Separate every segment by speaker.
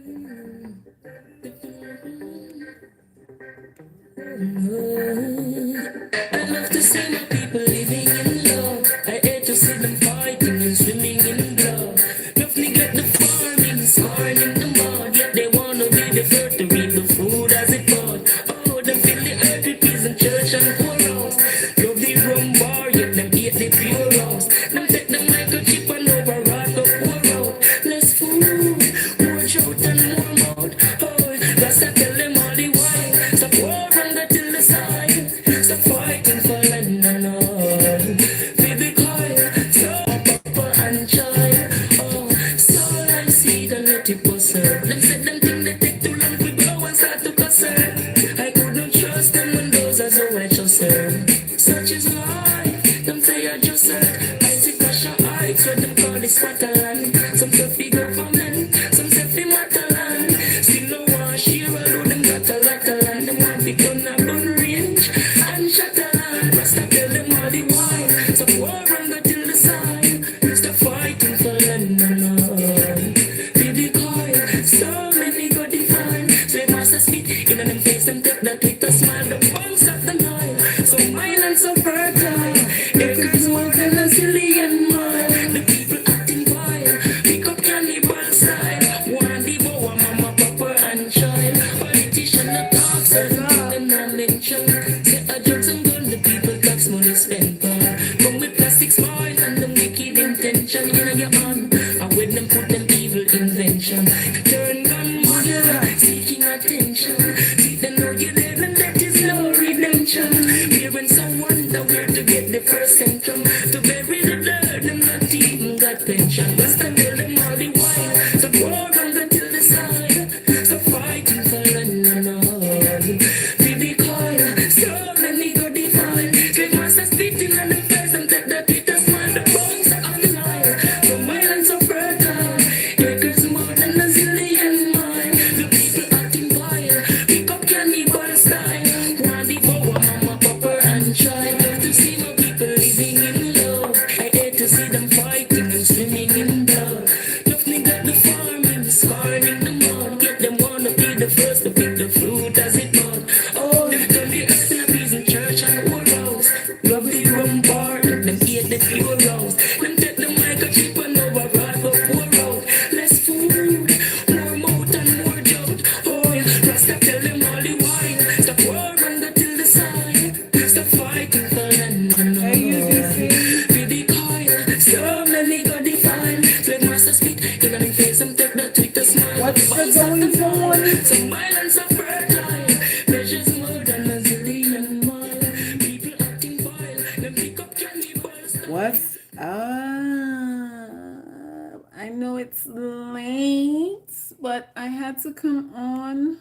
Speaker 1: I love to see my people living in love. I hate to see them fighting and swimming in blood. Love neglect the farming, scorn in the mud. Yet they wanna be the first to reap the food as it bud. Oh, them fill the earth with peace and church and poorhouse. Love the rum bar, yet them hate the pure house. Them take the microchip and override the poor out. Less food, more drought and more mouth. Oh, that's I tell them all the while. Stop war and go till the side. Stop fighting for land and all. Baby cry, so papa and child. Oh, soul and seed and let it bust her. Them said them think they take too long to grow and start to cuss her. I couldn't trust them when those are so I trust her. Such is life, them say I just heard. I see crush your eyes, what them call this Scotland. Some say fi government, some say fi motherland. Still no one share, although them got a lot of land. Them want fi gun a gun range and shot a land. Rasta tell them all the while, stop war and go till the side. Stop fighting for land and all. Baby coil, so many go define. Slave master spit in them face, them take that with a smile. The bounce of the Nile, so mild and so fertile. Acres more than a zillion mile. The people acting vile, pick up cannibal style. One devour mama, papa and child. Politician that talks, and not mention. Say a drugs and gun, the people tax money spent on. Come with plastic spoil and the wicked intention. You know you're on, and when them put them evil invention. Turn gun murder, seeking attention. See them know you're there and that is no redemption. Parents so wonder where to get the first centrum. To bury the dead, them not even got pension. Just to tell them all the while. So war and go till the side. So fighting for land and all. Baby coil, so many go define. Slave master spitting on the face and take that with a smile. The bones are on the line. From islands so fertile. Acres more than a zillion mile. The people acting vile. Pick up cannibal style. One devour mama, papa and child. Love to see my people living in love. I hate to see them fighting and swimming in blood. Love neglect the farming, scorning the mud. Yet them wanna be the first to pick the fruit as it bud. Oh, them turn the earth in a peace and church and old house. Love the rum bar, them hate the pure house. Them take the microchip and override for poor out. Less food, more mouth and more drought. Oh, Rasta tell them all the while. Stop war and go till the side. Stop fighting for land and all. Baby coil, so many go define. Slave master spit in them face and take that with a smile.
Speaker 2: What's going on?
Speaker 1: Some violence are fertile. Measures more than a zillion mile. People acting vile. Them pick up cannibals.
Speaker 2: What's up? I know it's late, but I had to come on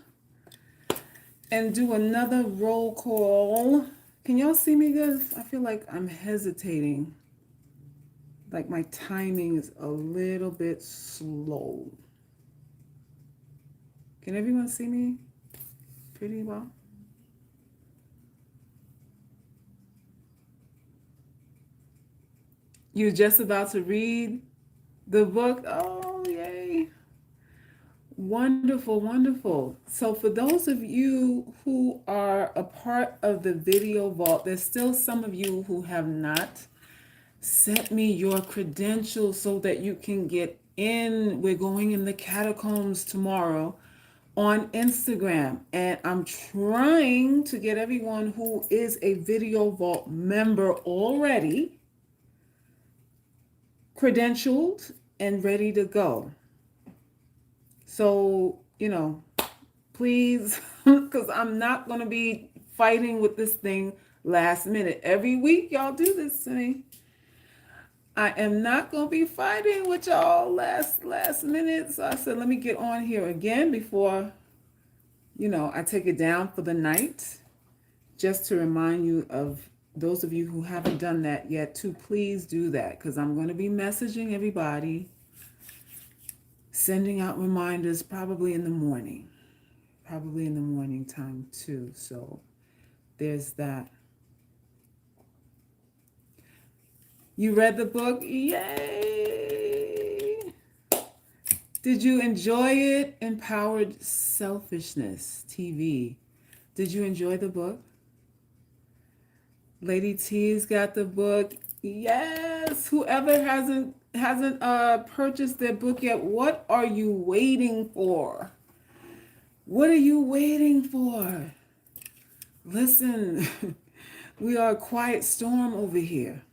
Speaker 2: and do another roll call. Can y'all see me good? I feel like I'm hesitating. Like my timing is a little bit slow. Can everyone see me pretty well? You're just about to read the book? Oh, yay. Wonderful, wonderful. So for those of you who are a part of the video vault, there's still some of you who have not sent me your credentials so that you can get in. We're going in the catacombs tomorrow on Instagram, and I'm trying to get everyone who is a video vault member already credentialed and ready to go. So, please, because I'm not going to be fighting with this thing last minute. Every week, y'all do this to me. I am not going to be fighting with y'all last minute. So I said, let me get on here again before, I take it down for the night. Just to remind you of those of you who haven't done that yet, to please do that, because I'm going to be messaging everybody, sending out reminders probably in the morning time too. So there's that. You read the book? Yay! Did you enjoy it? Empowered Selfishness TV. Did you enjoy the book? Lady T's got the book. Yes. Whoever hasn't purchased their book yet, what are you waiting for? What are you waiting for? Listen, we are a quiet storm over here.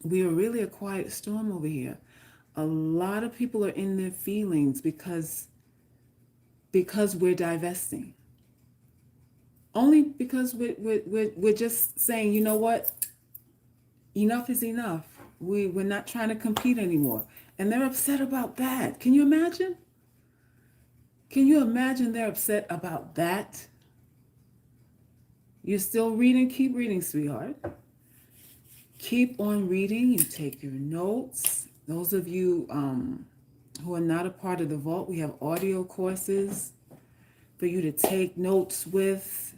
Speaker 2: We are really a quiet storm over here. A lot of people are in their feelings because we're divesting. Only because we're just saying, you know what? Enough is enough. We're not trying to compete anymore. And they're upset about that. Can you imagine? Can you imagine they're upset about that? You're still reading? Keep reading, sweetheart. Keep on reading. You take your notes. Those of you who are not a part of the vault, we have audio courses for you to take notes with,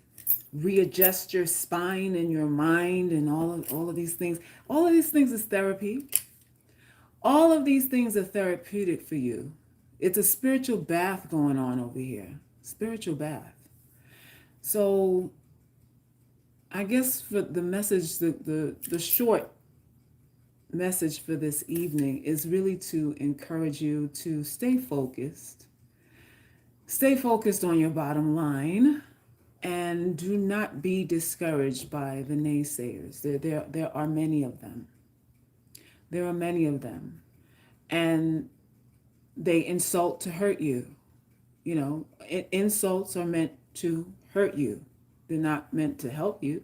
Speaker 2: readjust your spine and your mind and all of these things. All of these things is therapy. All of these things are therapeutic for you. It's a spiritual bath going on over here. Spiritual bath. So I guess for the message, the short message for this evening is really to encourage you to stay focused. Stay focused on your bottom line and do not be discouraged by the naysayers. There are many of them. There are many of them. And they insult to hurt you. You know, insults are meant to hurt you. They're not meant to help you.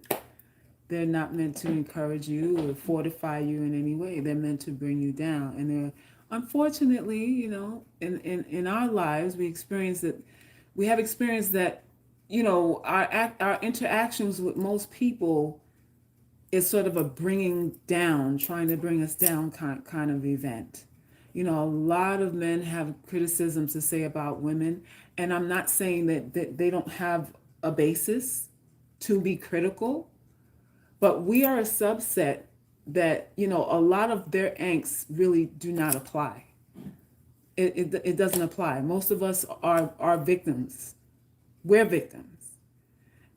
Speaker 2: They're not meant to encourage you or fortify you in any way. They're meant to bring you down. And they're, unfortunately, you know, in our lives, we have experienced that, you know, our interactions with most people is sort of a bringing down, trying to bring us down kind of event. You know, a lot of men have criticisms to say about women, and I'm not saying that they don't have a basis to be critical, but we are a subset that, you know, a lot of their angst really do not apply. It doesn't apply. Most of us are victims. We're victims.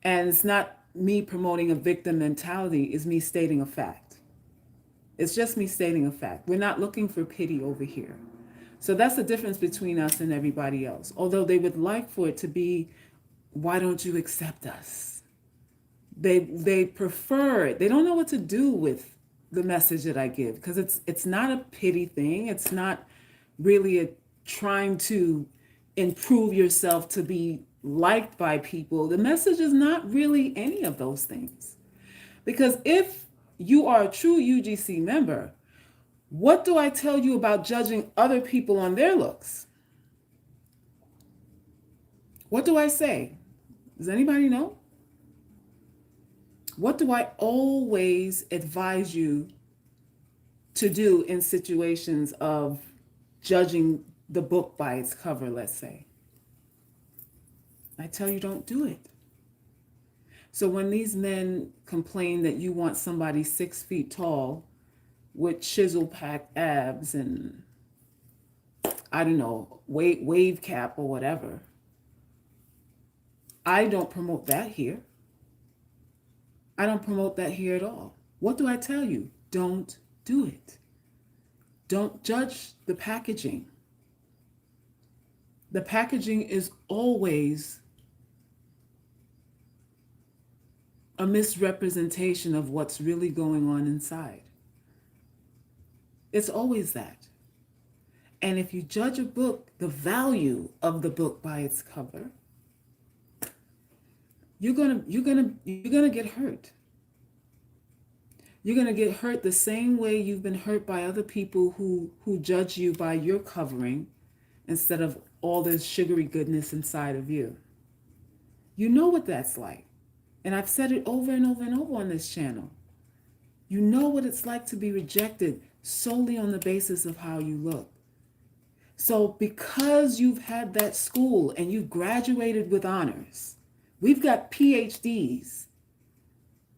Speaker 2: And it's not me promoting a victim mentality, it's me stating a fact. It's just me stating a fact. We're not looking for pity over here. So that's the difference between us and everybody else. Although they would like for it to be, why don't you accept us? They prefer it. They don't know what to do with the message that I give because it's not a pity thing. It's not really a trying to improve yourself to be liked by people. The message is not really any of those things. Because if you are a true UGC member, what do I tell you about judging other people on their looks? What do I say? Does anybody know? What do I always advise you to do in situations of judging the book by its cover, let's say? I tell you, don't do it. So when these men complain that you want somebody 6 feet tall with chisel-packed abs and, I don't know, wave cap or whatever, I don't promote that here. I don't promote that here at all. What do I tell you? Don't do it. Don't judge the packaging. The packaging is always a misrepresentation of what's really going on inside. It's always that. And if you judge a book, the value of the book by its cover, you're gonna get hurt. You're gonna get hurt the same way you've been hurt by other people who judge you by your covering instead of all this sugary goodness inside of you. You know what that's like. And I've said it over and over and over on this channel. You know what it's like to be rejected solely on the basis of how you look. So because you've had that school and you graduated with honors, we've got PhDs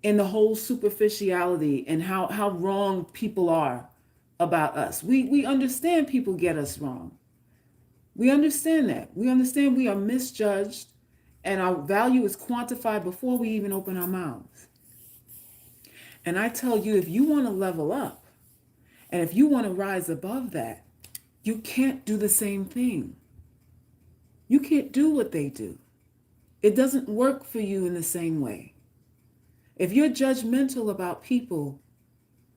Speaker 2: in the whole superficiality and how wrong people are about us. We understand people get us wrong. We understand that. We understand we are misjudged and our value is quantified before we even open our mouths. And I tell you, if you want to level up and if you want to rise above that, you can't do the same thing. You can't do what they do. It doesn't work for you in the same way. If you're judgmental about people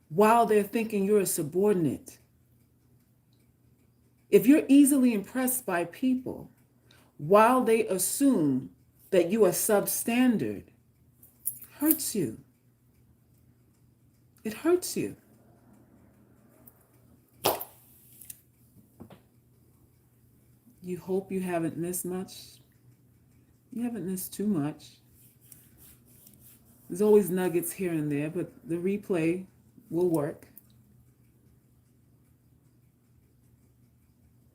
Speaker 2: while they're thinking you're a subordinate, if you're easily impressed by people while they assume that you are substandard, it hurts you. It hurts you. You hope you haven't missed much. You haven't missed too much. There's always nuggets here and there, but the replay will work.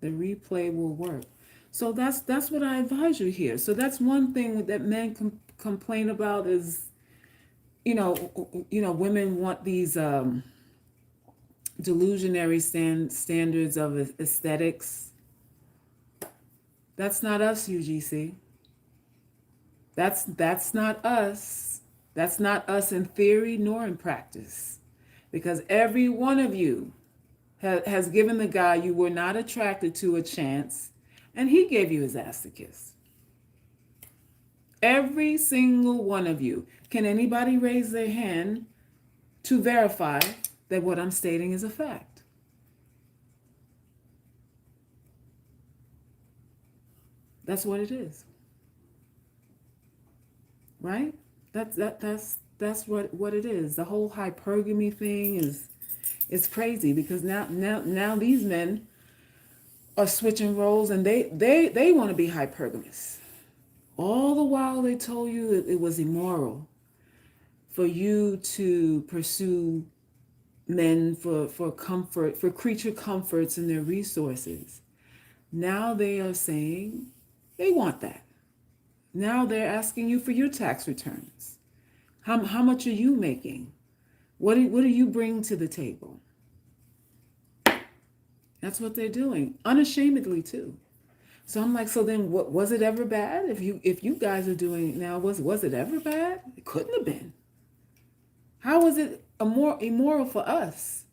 Speaker 2: The replay will work. So that's what I advise you here. So that's one thing that men complain about is, women want these delusionary standards of aesthetics. That's not us, UGC. That's not us. That's not us in theory nor in practice. Because every one of you has given the guy you were not attracted to a chance, and he gave you his ass to kiss. Every single one of you. Can anybody raise their hand to verify that what I'm stating is a fact? That's what it is. Right? That's what it is. The whole hypergamy thing is crazy because now these men are switching roles and they want to be hypergamous. All the while they told you it was immoral for you to pursue men for comfort, for creature comforts and their resources. Now they are saying they want that. Now they're asking you for your tax returns. How much are you making? What do you bring to the table? That's what they're doing, unashamedly too. So I'm like, so then what was it ever bad? If you guys are doing it now, was it ever bad? It couldn't have been. How was it immoral for us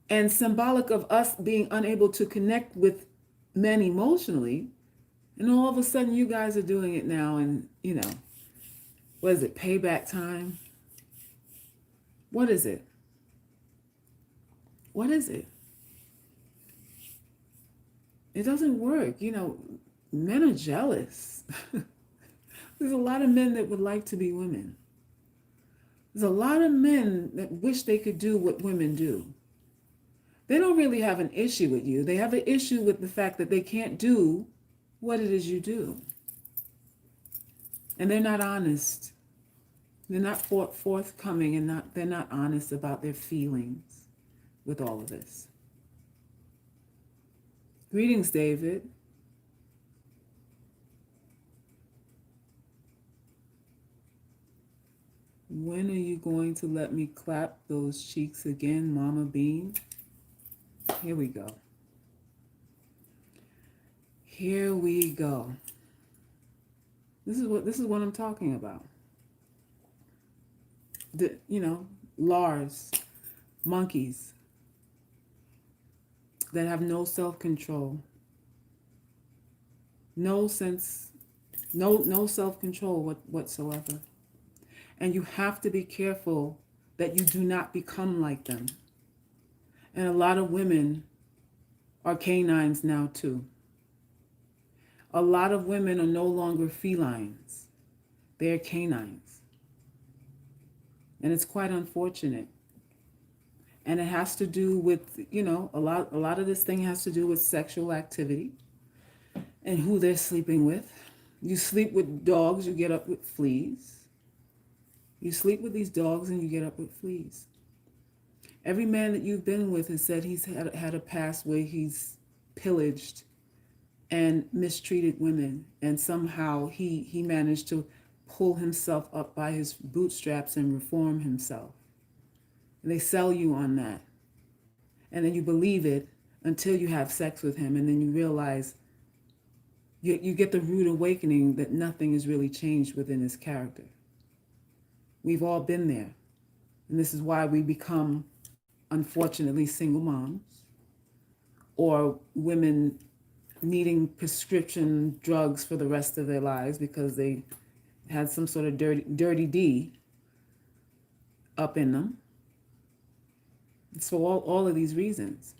Speaker 2: and symbolic of us being unable to connect with men emotionally? And all of a sudden you guys are doing it now and, what is it, payback time? What is it? What is it? It doesn't work. Men are jealous. There's a lot of men that would like to be women. There's a lot of men that wish they could do what women do. They don't really have an issue with you. They have an issue with the fact that they can't do what it is you do. And they're not honest. They're not forthcoming and they're not honest about their feelings with all of this. Greetings, David. When are you going to let me clap those cheeks again, Mama Bean? Here we go. Here we go. This is what I'm talking about. Lars, monkeys that have no self-control, no self-control whatsoever. And you have to be careful that you do not become like them. And a lot of women are canines now too. A lot of women are no longer felines. They're canines. And it's quite unfortunate. And it has to do with, a lot of this thing has to do with sexual activity and who they're sleeping with. You sleep with dogs, you get up with fleas. You sleep with these dogs and you get up with fleas. Every man that you've been with has said he's had a past where he's pillaged and mistreated women, and somehow he managed to pull himself up by his bootstraps and reform himself. And they sell you on that. And then you believe it until you have sex with him, and then you realize You get the rude awakening that nothing is really changed within his character. We've all been there. And this is why we become, unfortunately, single moms or women needing prescription drugs for the rest of their lives because they had some sort of dirty D up in them. It's for all of these reasons.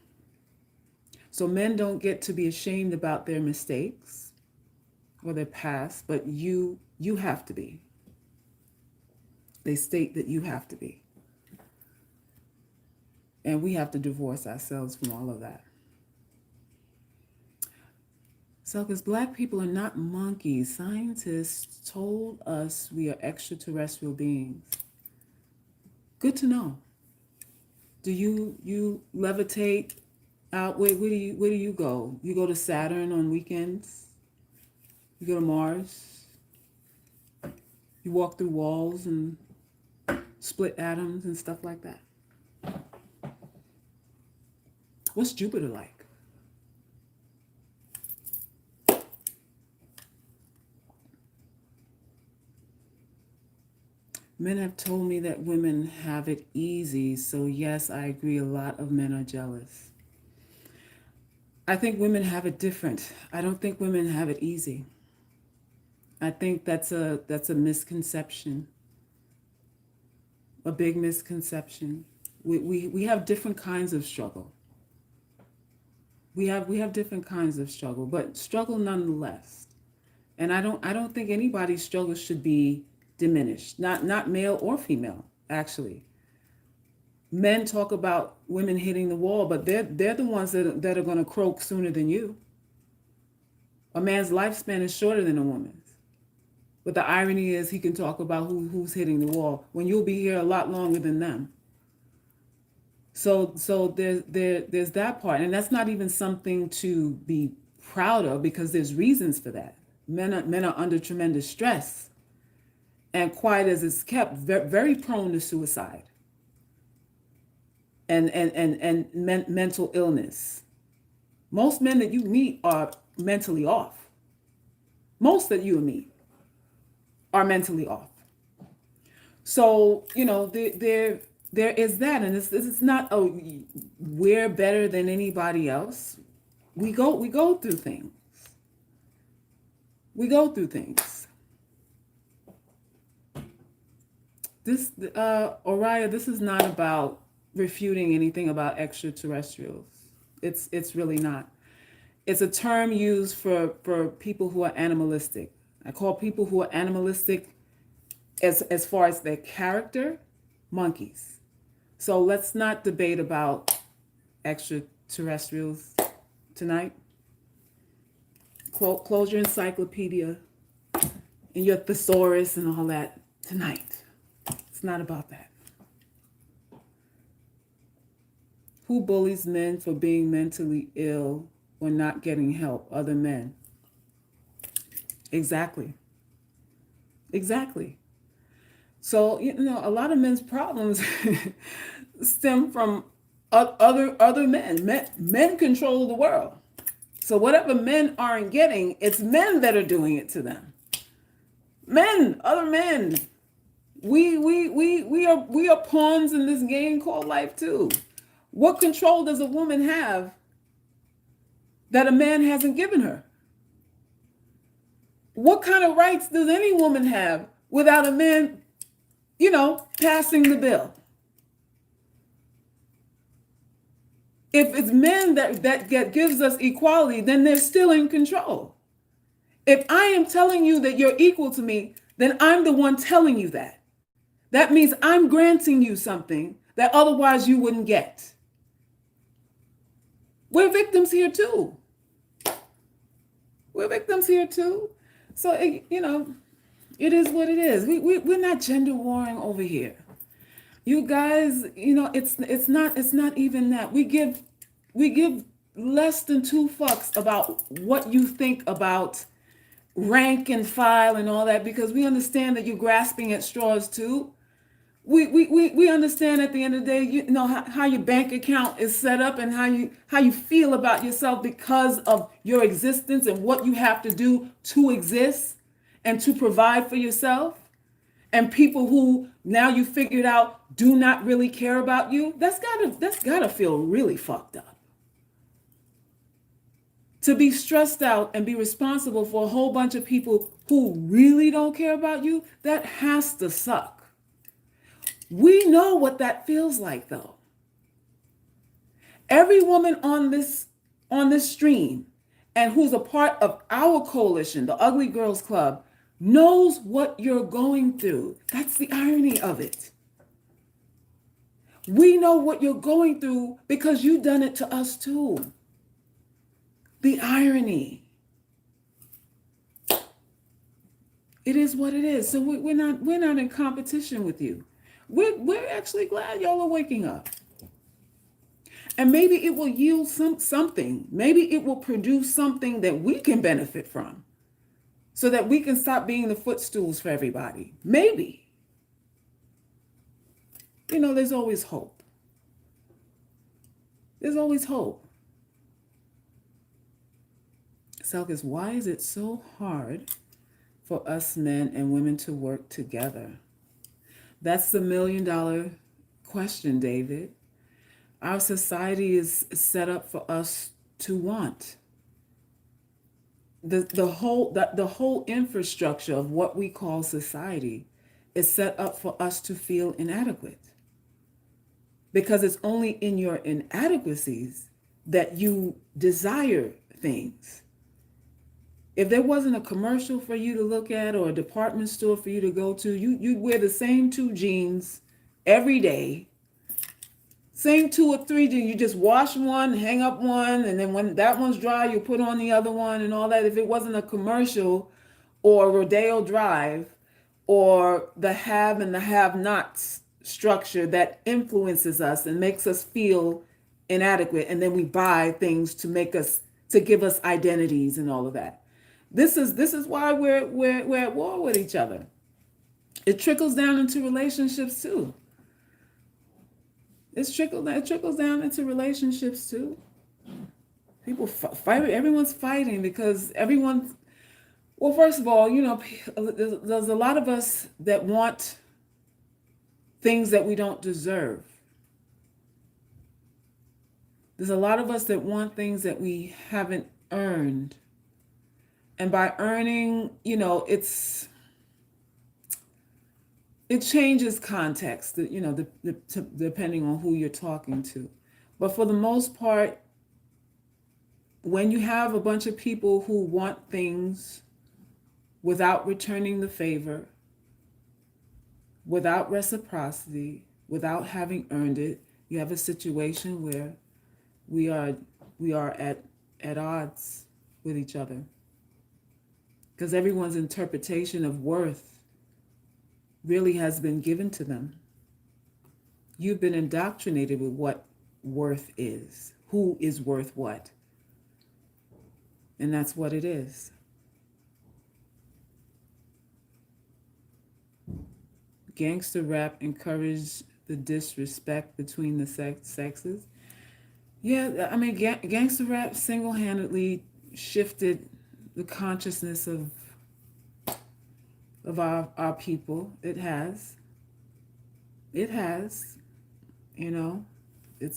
Speaker 2: So men don't get to be ashamed about their mistakes or their past, but you have to be. They state that you have to be. And we have to divorce ourselves from all of that. So, because Black people are not monkeys, scientists told us we are extraterrestrial beings. Good to know. Do you levitate out? Where do you go? You go to Saturn on weekends? You go to Mars? You walk through walls and split atoms and stuff like that? What's Jupiter like? Men have told me that women have it easy, so yes, I agree, a lot of men are jealous. I think women have it different. I don't think women have it easy. I think that's a misconception, a big misconception. We have different kinds of struggle. We have different kinds of struggle, but struggle nonetheless. And I don't think anybody's struggle should be diminished, not male or female, actually. Men talk about women hitting the wall, but they're the ones that are going to croak sooner than you. A man's lifespan is shorter than a woman's. But the irony is he can talk about who's hitting the wall when you'll be here a lot longer than them. So there's that part, and that's not even something to be proud of because there's reasons for that. Men are under tremendous stress. And quiet as it's kept, very prone to suicide and mental illness. Most men that you meet are mentally off. Most that you meet are mentally off. So, there is that. And this is not, oh, we're better than anybody else. We go through things. We go through things. This, Oriah, this is not about refuting anything about extraterrestrials. It's really not. It's a term used for people who are animalistic. I call people who are animalistic as far as their character, monkeys. So let's not debate about extraterrestrials tonight. Close your encyclopedia and your thesaurus and all that tonight. It's not about that. Who bullies men for being mentally ill or not getting help? Other men. Exactly. So, a lot of men's problems stem from other men. Men control the world. So whatever men aren't getting, it's men that are doing it to them. Men, other men. We are pawns in this game called life too. What control does a woman have that a man hasn't given her? What kind of rights does any woman have without a man, passing the bill? If it's men that gives us equality, then they're still in control. If I am telling you that you're equal to me, then I'm the one telling you that. That means I'm granting you something that otherwise you wouldn't get. We're victims here too. So, it is what it is. We're not gender warring over here. You guys, it's not even that. We give less than two fucks about what you think about rank and file and all that, because we understand that you're grasping at straws too. We understand at the end of the day, you know how your bank account is set up and how you feel about yourself because of your existence and what you have to do to exist and to provide for yourself. And people who now you figured out do not really care about you, that's gotta feel really fucked up. To be stressed out and be responsible for a whole bunch of people who really don't care about you, that has to suck. We know what that feels like though. Every woman on this stream and who's a part of our coalition, the Ugly Girls Club, knows what you're going through. That's the irony of it. We know what you're going through because you've done it to us too. The irony. It is what it is. So we're not in competition with you. We're actually glad y'all are waking up. And maybe it will yield something. Maybe it will produce something that we can benefit from so that we can stop being the footstools for everybody. Maybe. There's always hope. There's always hope. Selkis, why is it so hard for us men and women to work together? That's the $1,000,000 question, David. Our society is set up for us to want. The whole infrastructure of what we call society is set up for us to feel inadequate. Because it's only in your inadequacies that you desire things. If there wasn't a commercial for you to look at or a department store for you to go to, you'd wear the same 2 jeans every day. Same 2 or 3 jeans. You just wash one, hang up one, and then when that one's dry, you put on the other one and all that. If it wasn't a commercial or Rodeo Drive or the have and the have-nots structure that influences us and makes us feel inadequate, and then we buy things to give us identities and all of that. This is why we're at war with each other. It trickles down into relationships too. It trickles down into relationships too. People fight. Everyone's fighting because everyone's. Well, first of all, there's a lot of us that want things that we don't deserve. There's a lot of us that want things that we haven't earned. And by earning, it changes context, depending on who you're talking to. But for the most part, when you have a bunch of people who want things without returning the favor, without reciprocity, without having earned it, you have a situation where we are at odds with each other. Because everyone's interpretation of worth really has been given to them. You've been indoctrinated with what worth is, who is worth what. And that's what it is. Gangster rap encouraged the disrespect between the sexes. Yeah, I mean, gangster rap single-handedly shifted the consciousness of our people. It has. It's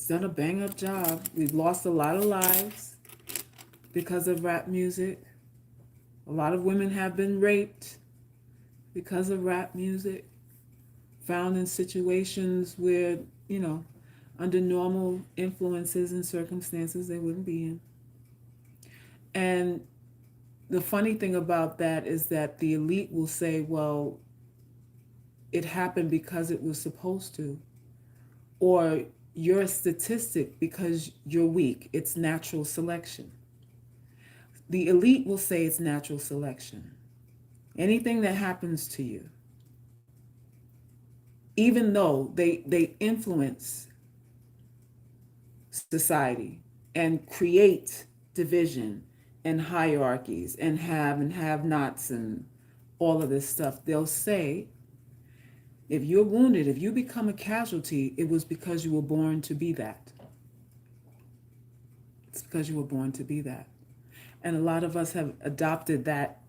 Speaker 2: done a bang-up job. We've lost a lot of lives because of rap music. A lot of women have been raped because of rap music, found in situations where, under normal influences and circumstances they wouldn't be in. And the funny thing about that is that the elite will say, well, it happened because it was supposed to. Or you're a statistic because you're weak. It's natural selection. The elite will say it's natural selection. Anything that happens to you, even though they influence society and create division and hierarchies and have-nots and all of this stuff, they'll say If you're wounded, if you become a casualty, it was because you were born to be that. It's because you were born to be that. And a lot of us have adopted that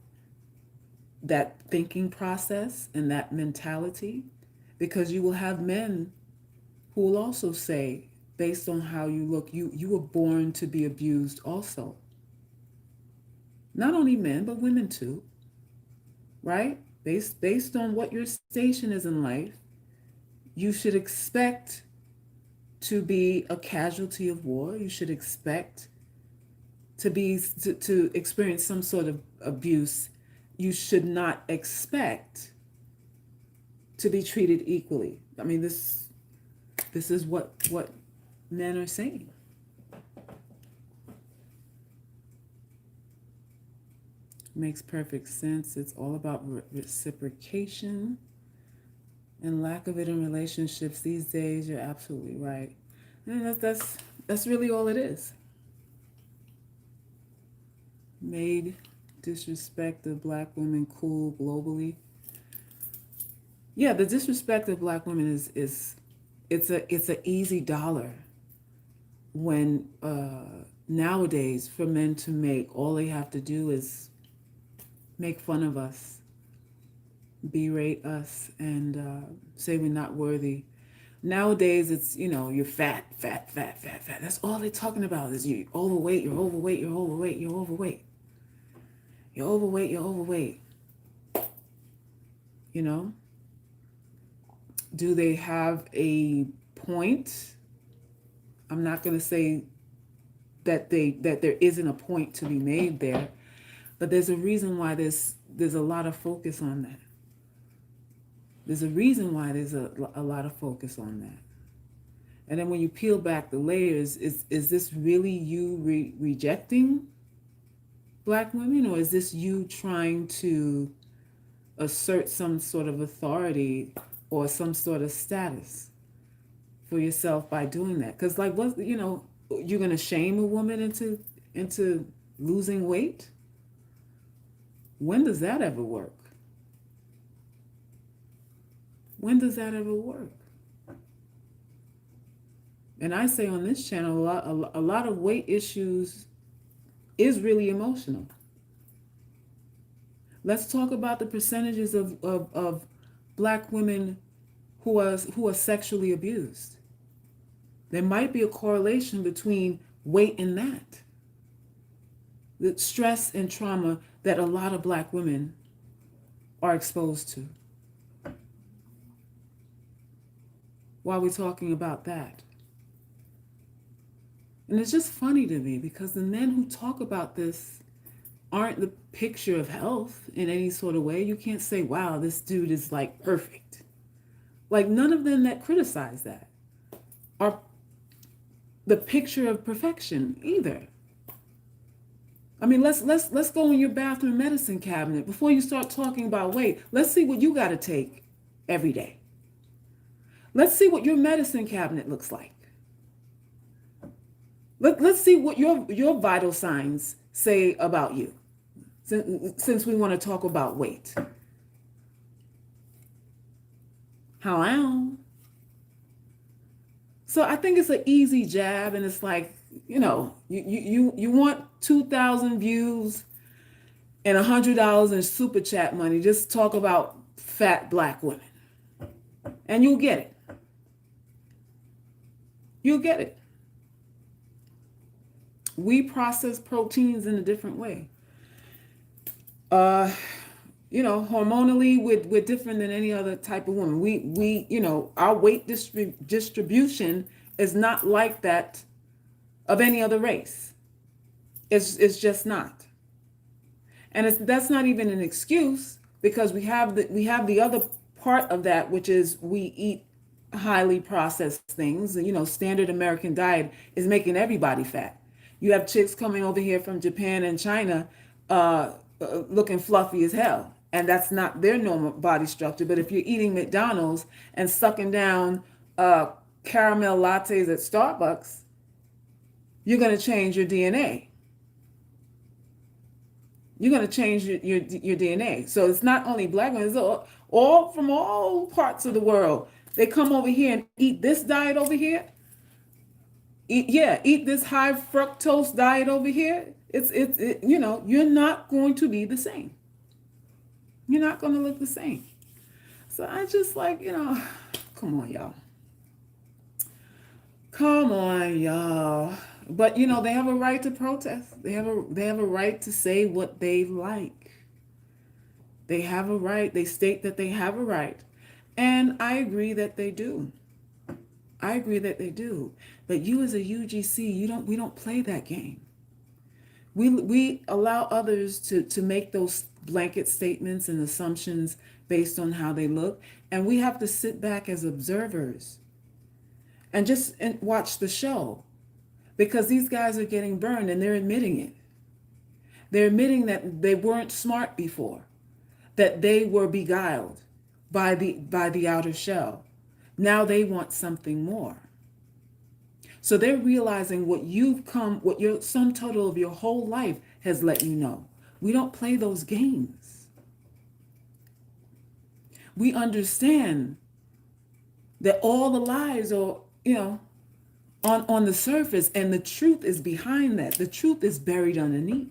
Speaker 2: thinking process and that mentality, because you will have men who will also say, based on how you look, you were born to be abused also. Not only men, but women too, right? Based on what your station is in life, you should expect to be a casualty of war. You should expect to experience some sort of abuse. You should not expect to be treated equally. I mean, this is what men are saying. Makes perfect sense. It's all about reciprocation and lack of it in relationships these days. You're absolutely right. And that's really all it is. Made disrespect of black women cool globally. Yeah, the disrespect of black women is it's a easy dollar when nowadays for men to make. All they have to do is make fun of us, berate us, and say we're not worthy. Nowadays, it's, you're fat, fat, fat, fat, fat. That's all they're talking about is you overweight, you're overweight, you're overweight, you're overweight. You're overweight, you're overweight. You know? Do they have a point? I'm not going to say that there isn't a point to be made there, but there's a reason why there's a lot of focus on that. There's a reason why there's a lot of focus on that. And then when you peel back the layers, is this really you rejecting black women, or is this you trying to assert some sort of authority or some sort of status for yourself by doing that? Because like, what, you're going to shame a woman into losing weight? When does that ever work? When does that ever work? And I say on this channel, a lot of weight issues is really emotional. Let's talk about the percentages of black women who are sexually abused. There might be a correlation between weight and that. The stress and trauma that a lot of black women are exposed to. Why are we talking about that? And it's just funny to me because the men who talk about this aren't the picture of health in any sort of way. You can't say, wow, this dude is like perfect. Like none of them that criticize that are the picture of perfection either. I mean, let's go in your bathroom medicine cabinet before you start talking about weight. Let's see what you got to take every day. Let's see what your medicine cabinet looks like. Let's see what your vital signs say about you, since we want to talk about weight. How? So I think it's an easy jab, and it's like, you want 2,000 views and $100 in super chat money. Just talk about fat black women, and you'll get it. You'll get it. We process proteins in a different way. Hormonally, we're different than any other type of woman. We our weight distribution is not like that of any other race. It's just not. And that's not even an excuse, because we have the other part of that, which is we eat highly processed things. Standard American diet is making everybody fat. You have chicks coming over here from Japan and China looking fluffy as hell. And that's not their normal body structure. But if you're eating McDonald's and sucking down caramel lattes at Starbucks, you're going to change your DNA. You're going to change your DNA. So it's not only black women, it's all from all parts of the world. They come over here and eat this diet over here. Eat this high fructose diet over here. You're not going to be the same. You're not going to look the same. So I just like, come on, y'all. Come on, y'all. But they have a right to protest. They have a right to say what they like. They have a right. They state that they have a right. And I agree that they do. I agree that they do. But you as a UGC, we don't play that game. We allow others to make those blanket statements and assumptions based on how they look, and we have to sit back as observers and just watch the show, because these guys are getting burned and they're admitting it. They're admitting that they weren't smart before, that they were beguiled by the outer shell. Now they want something more. So they're realizing what your sum total of your whole life has let you know. We don't play those games. We understand that all the lies are, on the surface, and the truth is behind that. The truth is buried underneath.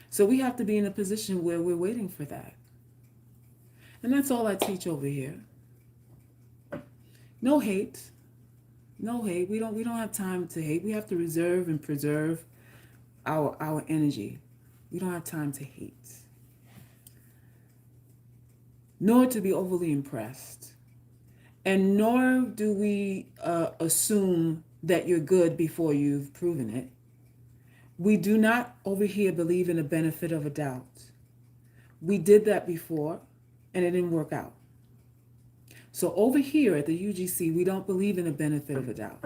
Speaker 2: So we have to be in a position where we're waiting for that. And that's all I teach over here. No hate. No hate. We don't have time to hate. We have to reserve and preserve our energy. We don't have time to hate. Nor to be overly impressed. And nor do we assume that you're good before you've proven it. We do not over here believe in the benefit of a doubt. We did that before and it didn't work out. So over here at the UGC, we don't believe in the benefit of a doubt.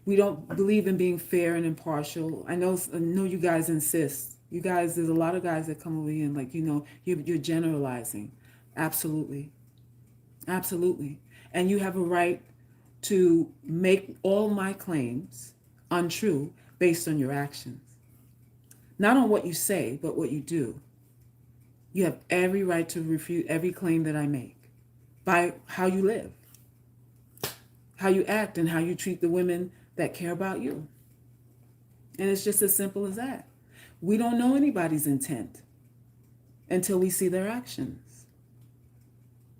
Speaker 2: We don't believe in being fair and impartial. I know you guys insist. You guys, there's a lot of guys that come over here and like, you're generalizing. Absolutely. Absolutely. And you have a right to make all my claims untrue based on your actions. Not on what you say, but what you do. You have every right to refute every claim that I make by how you live, how you act, and how you treat the women that care about you. And it's just as simple as that. We don't know anybody's intent until we see their actions.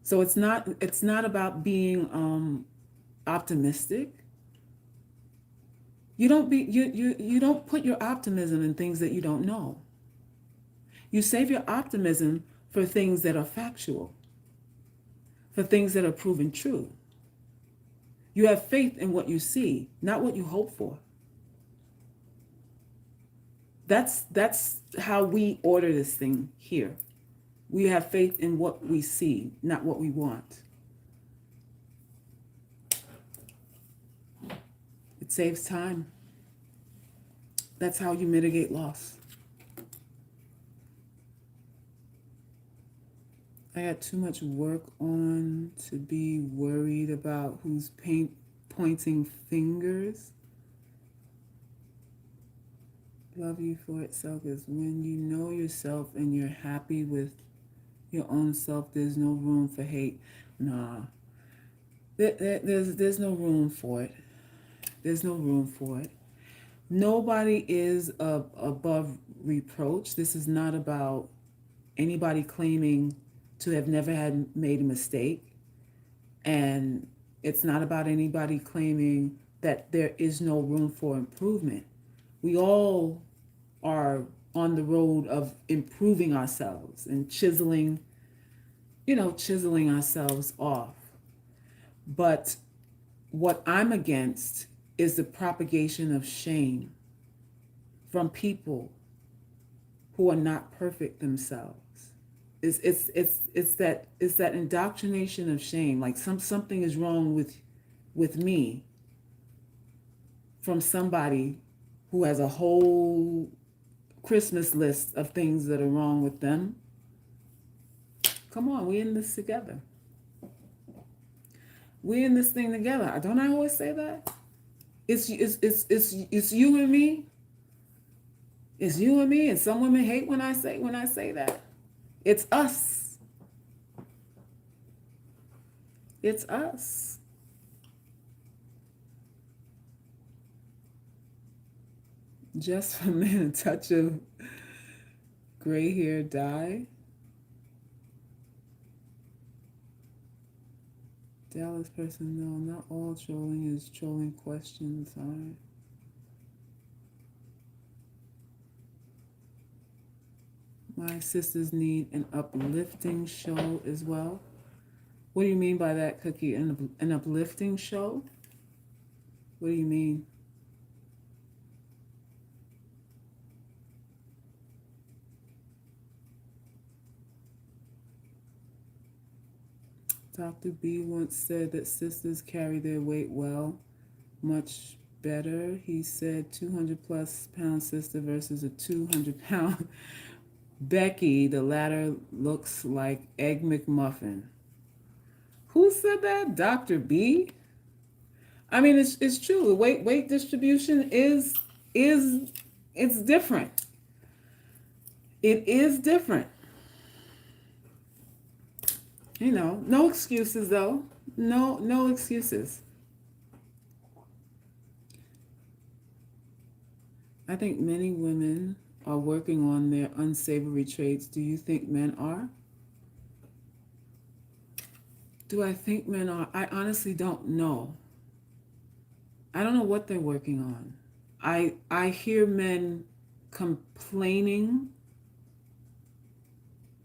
Speaker 2: So it's not about being optimistic. You don't put your optimism in things that you don't know. You save your optimism for things that are factual, for things that are proven true. You have faith in what you see, not what you hope for. That's how we order this thing here. We have faith in what we see, not what we want. It saves time. That's how you mitigate loss. I got too much work on to be worried about who's pointing fingers. Love you for itself is when you know yourself and you're happy with your own self. There's no room for hate. Nah, there's no room for it. There's no room for it. Nobody is above reproach. This is not about anybody claiming to have never made a mistake. And it's not about anybody claiming that there is no room for improvement. We all are on the road of improving ourselves and chiseling ourselves off. But what I'm against is the propagation of shame from people who are not perfect themselves. It's that indoctrination of shame, like something is wrong with me from somebody who has a whole Christmas list of things that are wrong with them. Come on, we're in this together. We're in this thing together. Don't I always say that? It's you and me. It's you and me, and some women hate when I say that. It's us. It's us. Just for men, a touch of gray hair dye. Dallas person, no, not all trolling is trolling questions. All right. My sisters need an uplifting show as well. What do you mean by that, Cookie? An uplifting show? What do you mean? Dr. B once said that sisters carry their weight well, much better. He said 200 plus pound sister versus a 200-pound Becky. The latter looks like Egg McMuffin. Who said that? Dr. B? I mean, it's true. Weight distribution is it's different. It is different. No excuses though. No excuses. I think many women are working on their unsavory traits. Do you think men are? Do I think men are? I honestly don't know. I don't know what they're working on. I hear men complaining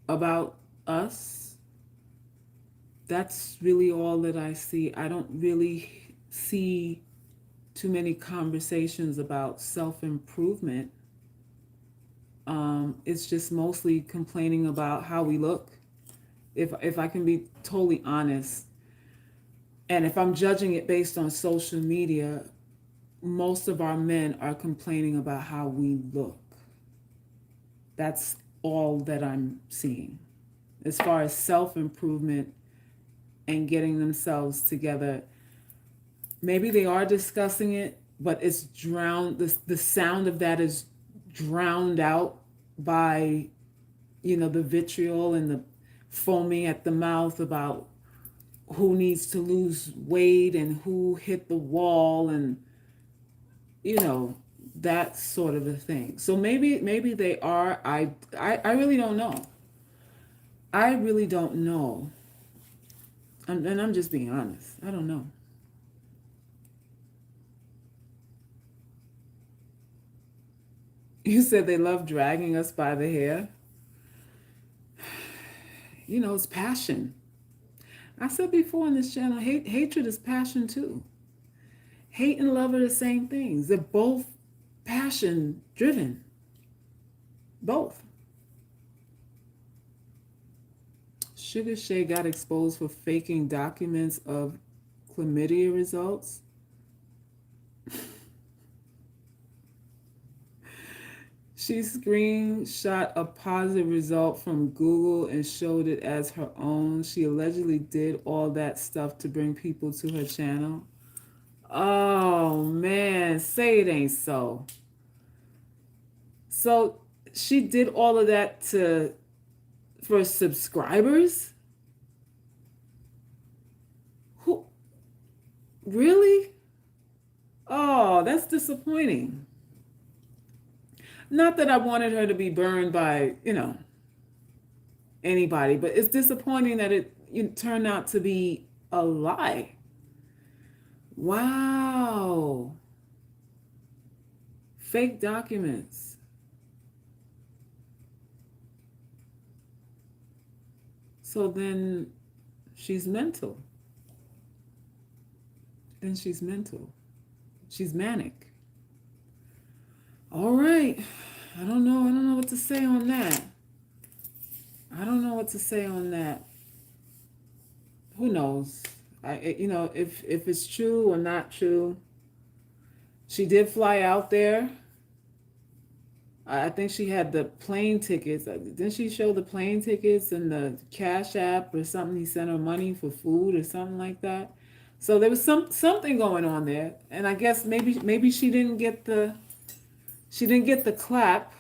Speaker 2: about us. That's really all that I see. I don't really see too many conversations about self-improvement. It's just mostly complaining about how we look. If I can be totally honest, and if I'm judging it based on social media, most of our men are complaining about how we look. That's all that I'm seeing. As far as self-improvement and getting themselves together, maybe they are discussing it, but it's drowned. The sound of that is drowned out by, the vitriol and the foaming at the mouth about who needs to lose weight and who hit the wall and, that sort of a thing. So maybe they are. I really don't know. I really don't know. And I'm just being honest. I don't know. You said they love dragging us by the hair. It's passion. I said before on this channel, hatred is passion too. Hate and love are the same things. They're both passion driven. Both. Sugar Shay got exposed for faking documents of chlamydia results. She screenshot a positive result from Google and showed it as her own. She allegedly did all that stuff to bring people to her channel. Oh man, say it ain't so. So she did all of that for subscribers? Who really? Oh, that's disappointing. Not that I wanted her to be burned by, anybody, but it's disappointing that it turned out to be a lie. Wow. Fake documents. So then she's mental. Then she's mental. She's manic. All right. I don't know what to say on that. I don't know what to say on that. Who knows? If it's true or not true. She did fly out there. I think she had the plane tickets. Didn't she show the plane tickets and the Cash App or something? He sent her money for food or something like that. So there was something going on there, and I guess maybe she didn't get the clap.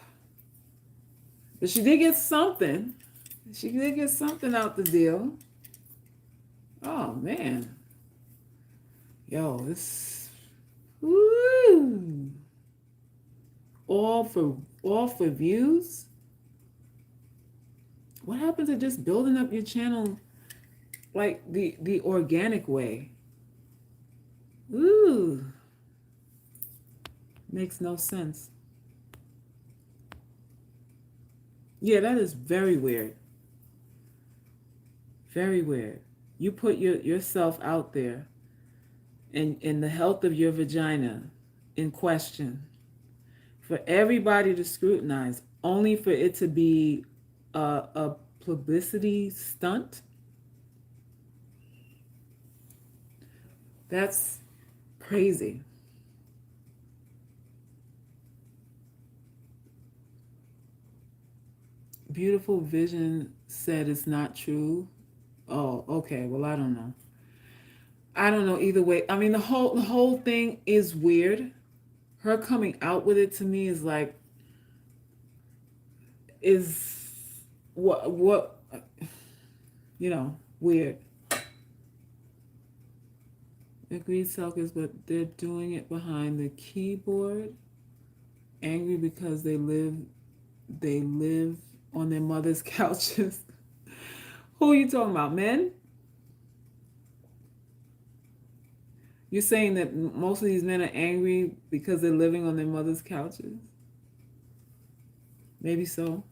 Speaker 2: But she did get something. She did get something out the deal. Oh man. Yo, this woo. All for views. What happened to just building up your channel like the organic way? Ooh. Makes no sense. Yeah, that is very weird. Very weird. You put yourself out there and the health of your vagina in question for everybody to scrutinize, only for it to be a publicity stunt. That's crazy. Beautiful Vision said it's not true. Oh, okay. Well, I don't know. I don't know either way. I mean, the whole thing is weird. Her coming out with it to me is like is what weird. Agreed, Selkers, but they're doing it behind the keyboard, angry because they live on their mother's couches. Who are you talking about, men? You're saying that most of these men are angry because they're living on their mother's couches? Maybe so.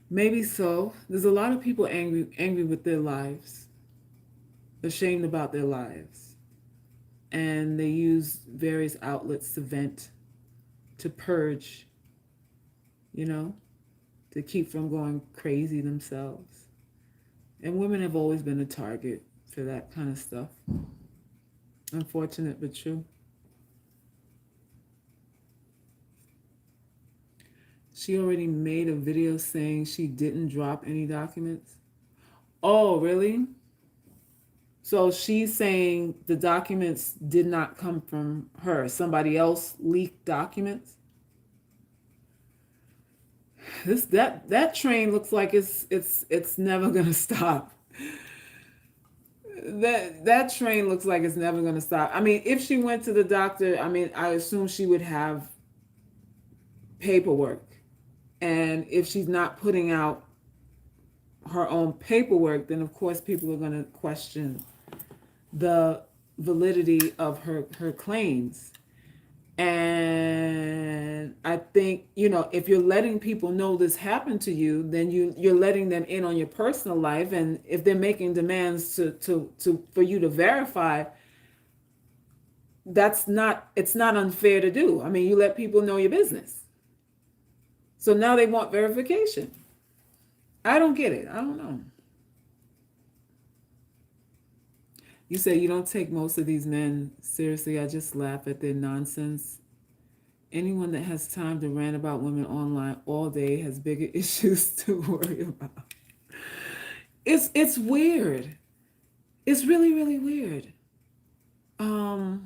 Speaker 2: Maybe so. There's a lot of people angry with their lives, ashamed about their lives. And they use various outlets to vent, to purge, you know, to keep from going crazy themselves. And women have always been a target for that kind of stuff. Unfortunate but true. She already made a video saying she didn't drop any documents. Oh, really? So she's saying the documents did not come from her. Somebody else leaked documents. That train looks like it's never gonna stop. That train looks like it's never gonna stop. I mean, if she went to the doctor, I mean, I assume she would have paperwork. And if she's not putting out her own paperwork, then of course people are going to question the validity of her claims. And I think, if you're letting people know this happened to you, then you're letting them in on your personal life. And if they're making demands to for you to verify, it's not unfair to do. I mean, you let people know your business. So now they want verification. I don't get it. I don't know. You say you don't take most of these men seriously. I just laugh at their nonsense. Anyone that has time to rant about women online all day has bigger issues to worry about. It's weird. It's really, really weird. So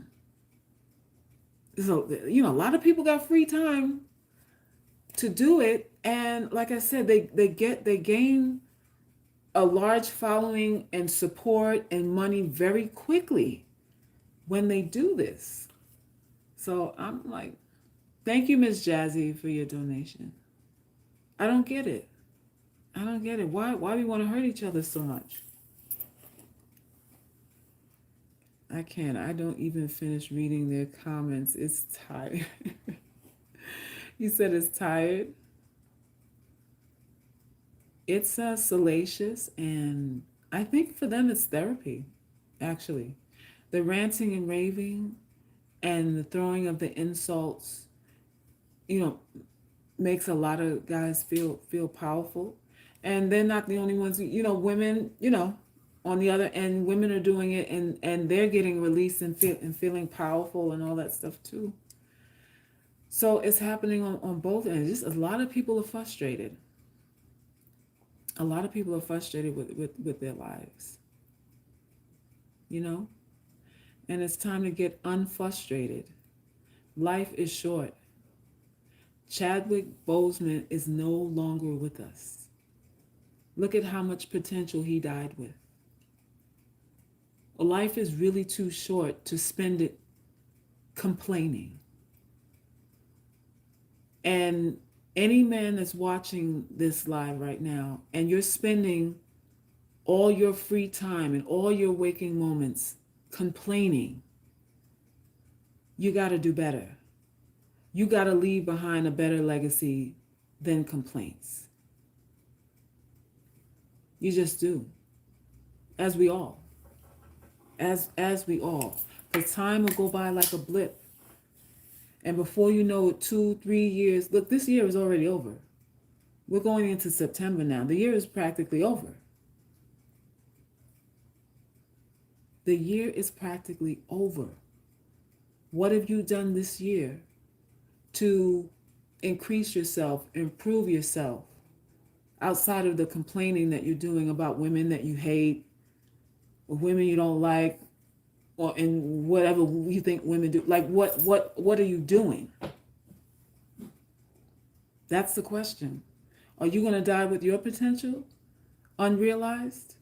Speaker 2: a lot of people got free time to do it, and like I said, they gain a large following and support and money very quickly when they do this. So I'm like, thank you, Miss Jazzy, for your donation. I don't get it. I don't get it. Why we want to hurt each other so much? I can't. I don't even finish reading their comments. It's tired. You said it's tired. It's salacious, and I think for them it's therapy, actually. The ranting and raving and the throwing of the insults, makes a lot of guys feel powerful. And they're not the only ones. Women, on the other end, women are doing it, and they're getting released and feeling powerful and all that stuff too. So it's happening on both ends. Just a lot of people are frustrated. A lot of people are frustrated with their lives. And it's time to get unfrustrated. Life is short. Chadwick Boseman is no longer with us. Look at how much potential he died with. Life is really too short to spend it complaining. And any man that's watching this live right now, and you're spending all your free time and all your waking moments complaining, you got to do better. You got to leave behind a better legacy than complaints. You just do. As we all. As we all. The time will go by like a blip. And before you know it, 2-3 years, look, this year is already over. We're going into September now. The year is practically over. The year is practically over. What have you done this year to increase yourself, improve yourself, outside of the complaining that you're doing about women that you hate, or women you don't like, or in whatever you think women do? Like what are you doing? That's the question. Are you going to die with your potential unrealized?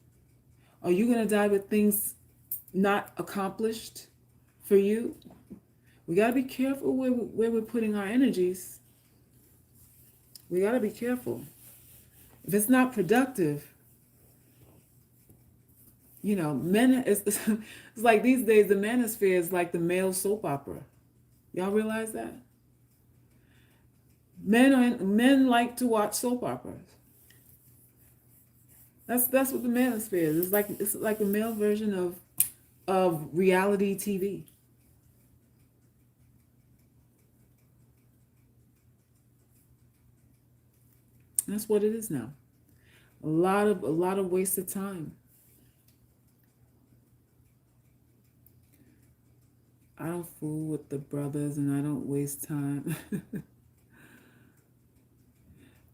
Speaker 2: Are you going to die with things not accomplished for you? We got to be careful where we're putting our energies. We got to be careful. If it's not productive, men, it's like these days, the manosphere is like the male soap opera. Y'all realize that? Men like to watch soap operas. That's what the manosphere is. It's like a male version of reality TV. That's what it is now. A lot of wasted time. I don't fool with the brothers and I don't waste time.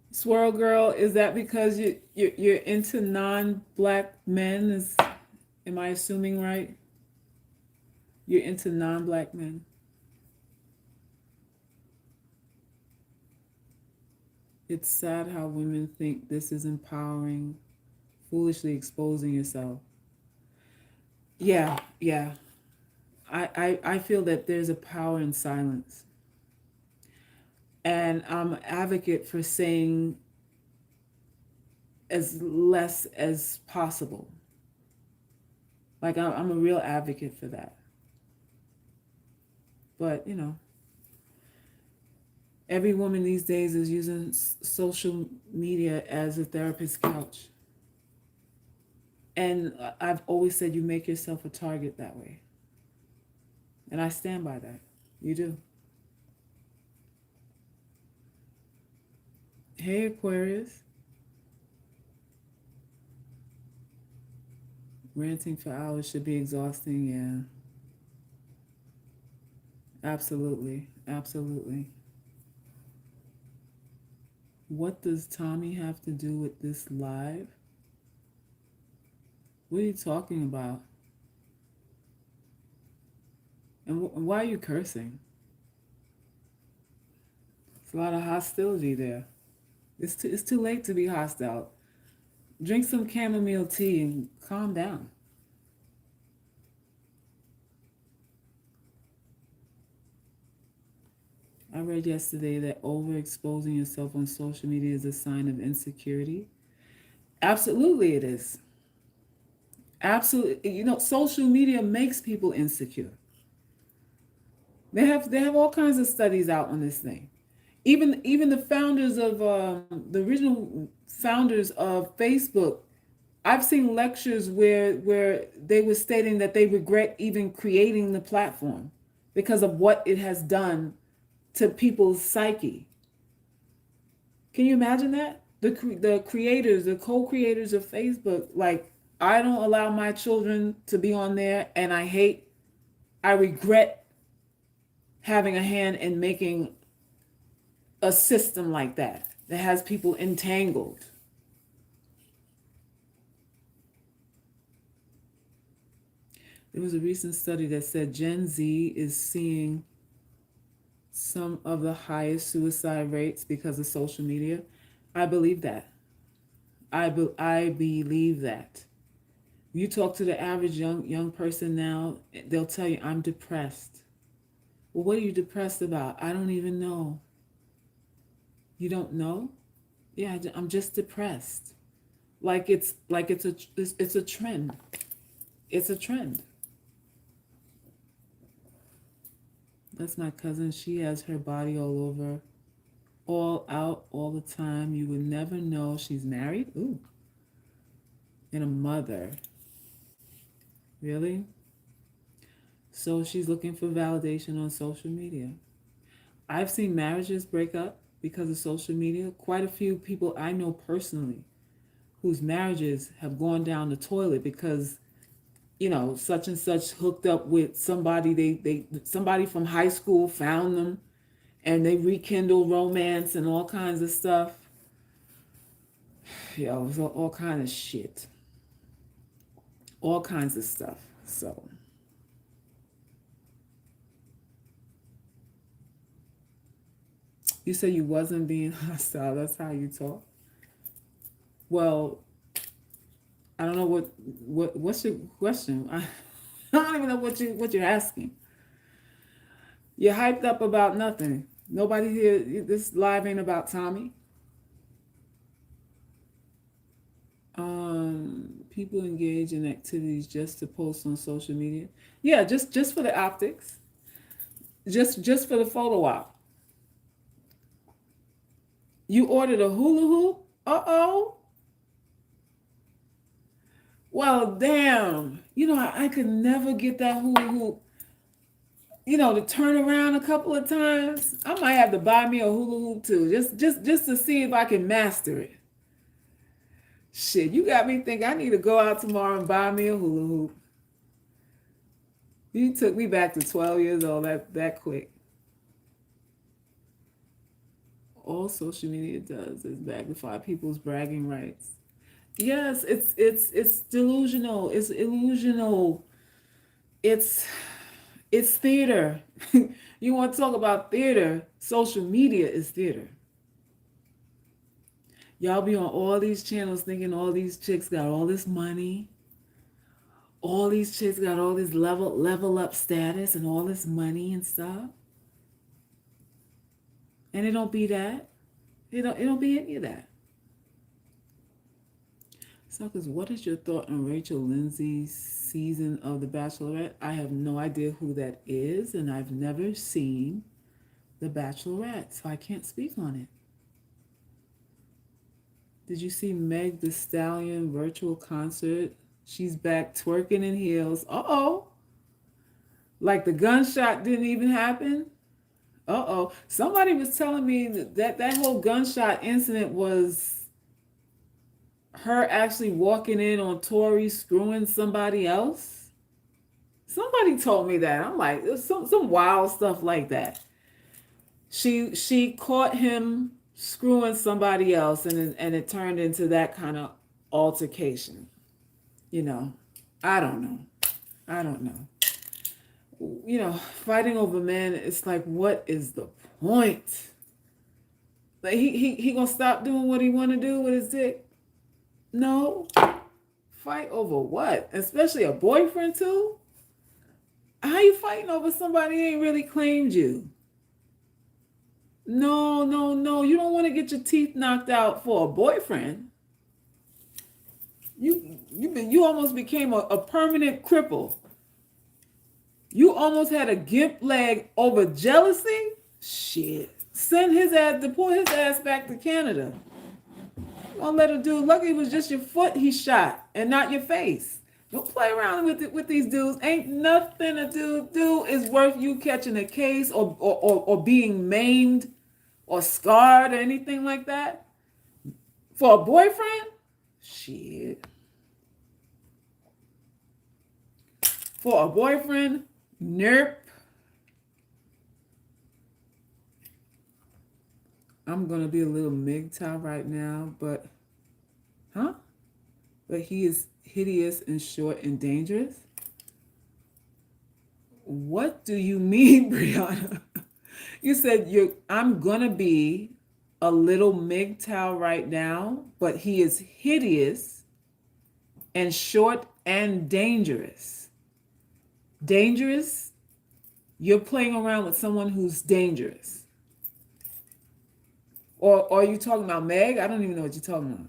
Speaker 2: Swirl girl, is that because you're into non-black men? Am I assuming right? You're into non-black men. It's sad how women think this is empowering, foolishly exposing yourself. Yeah. I feel that there's a power in silence. And I'm an advocate for saying as less as possible. Like, I'm a real advocate for that. But, every woman these days is using social media as a therapist's couch. And I've always said you make yourself a target that way. And I stand by that. You do. Hey, Aquarius. Ranting for hours should be exhausting, yeah. Absolutely. What does Tommy have to do with this live? What are you talking about? And why are you cursing? It's a lot of hostility there. It's too late to be hostile. Drink some chamomile tea and calm down. I read yesterday that overexposing yourself on social media is a sign of insecurity. Absolutely it is. Absolutely. Social media makes people insecure. They have all kinds of studies out on this thing. Even the founders of the original founders of Facebook, I've seen lectures where they were stating that they regret even creating the platform because of what it has done to people's psyche. Can you imagine that? The creators, the co-creators of Facebook, like, I don't allow my children to be on there, and I regret having a hand in making a system like that has people entangled. There was a recent study that said Gen Z is seeing some of the highest suicide rates because of social media. I believe that. I believe that. You talk to the average young person now, they'll tell you I'm depressed. Well, what are you depressed about? I don't even know. You don't know? Yeah, I'm just depressed. Like it's a trend. It's a trend. That's my cousin. She has her body all over, all out all the time. You would never know she's married. Ooh, and a mother. Really? So she's looking for validation on social media. I've seen marriages break up because of social media. Quite a few people I know personally whose marriages have gone down the toilet because such and such hooked up with somebody they somebody from high school found them and they rekindle romance and all kinds of stuff. It was all kind of shit. All kinds of stuff. So you say you wasn't being hostile. That's how you talk. Well, I don't know what's your question. I don't even know what you're asking. You're hyped up about nothing. Nobody here. This live ain't about Tommy. People engage in activities just to post on social media. Yeah, just for the optics. Just for the photo op. You ordered a hula hoop. Uh-oh. Well, damn. I could never get that hula hoop. To turn around a couple of times. I might have to buy me a hula hoop too, just to see if I can master it. Shit, you got me think I need to go out tomorrow and buy me a hula hoop. You took me back to 12 years old that quick. All social media does is magnify people's bragging rights. Yes, it's delusional. It's illusional. It's it's theater. You want to talk about theater? Social media is theater. Y'all be on all these channels thinking all these chicks got all this money. All these chicks got all this level up status and all this money and stuff. And it don't be that. It don't be any of that. Suckers, what is your thought on Rachel Lindsay's season of The Bachelorette? I have no idea who that is, and I've never seen The Bachelorette, so I can't speak on it. Did you see Meg the Stallion virtual concert? She's back twerking in heels. Uh-oh. Like the gunshot didn't even happen? Uh-oh. Somebody was telling me that whole gunshot incident was her actually walking in on Tori screwing somebody else. Somebody told me that. I'm like, there's some wild stuff like that. She caught him screwing somebody else, and it turned into that kind of altercation. I don't know. I don't know. Fighting over men, it's like, what is the point? Like he gonna stop doing what he want to do with his dick? No. Fight over what? Especially a boyfriend too? How you fighting over somebody who ain't really claimed you? No, no, no. You don't want to get your teeth knocked out for a boyfriend. You almost became a permanent cripple. You almost had a gimp leg over jealousy? Shit. Send his ass, deport his ass back to Canada. Don't let a dude, lucky it was just your foot he shot and not your face. Don't play around with these dudes. Ain't nothing a dude do is worth you catching a case or being maimed or scarred or anything like that. For a boyfriend? Shit. For a boyfriend? Nope. I'm going to be a little MGTOW right now, but he is hideous and short and dangerous? What do you mean, Brianna? You said I'm gonna be a little MGTOW right now, but he is hideous and short and dangerous. Dangerous? You're playing around with someone who's dangerous. Or are you talking about Meg? I don't even know what you're talking about.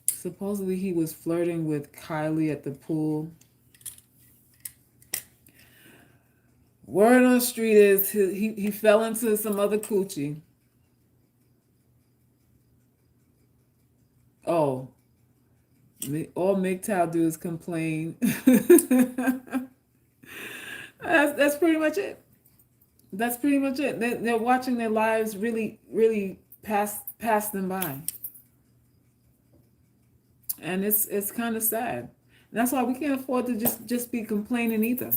Speaker 2: Supposedly he was flirting with Kylie at the pool. Word on the street is he fell into some other coochie. Oh, all MGTOW do is complain. That's pretty much it. That's pretty much it. They're watching their lives really pass them by, and it's kind of sad. And that's why we can't afford to just be complaining either.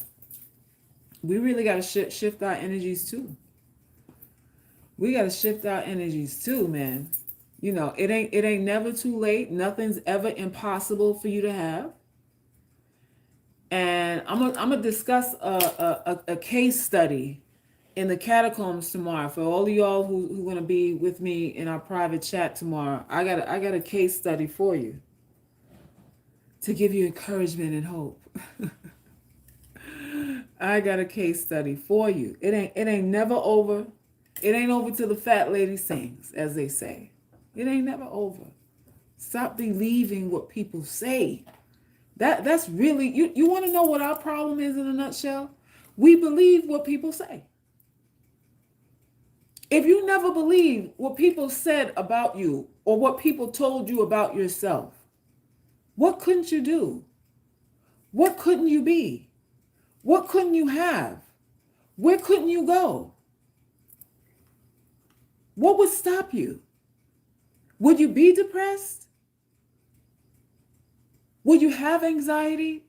Speaker 2: We really got to shift our energies too. We got to shift our energies too, man. You know, it ain't never too late. Nothing's ever impossible for you to have. And I'm gonna discuss a case study in the catacombs tomorrow for all of y'all who gonna be with me in our private chat tomorrow. I got a case study for you to give you encouragement and hope. I got a case study for you. It ain't never over. It ain't over till the fat lady sings, as they say. It ain't never over. Stop believing what people say. That's really you want to know what our problem is in a nutshell? We believe what people say. If you never believed what people said about you or what people told you about yourself, what couldn't you do? What couldn't you be? What couldn't you have? Where couldn't you go? What would stop you? Would you be depressed? Would you have anxiety?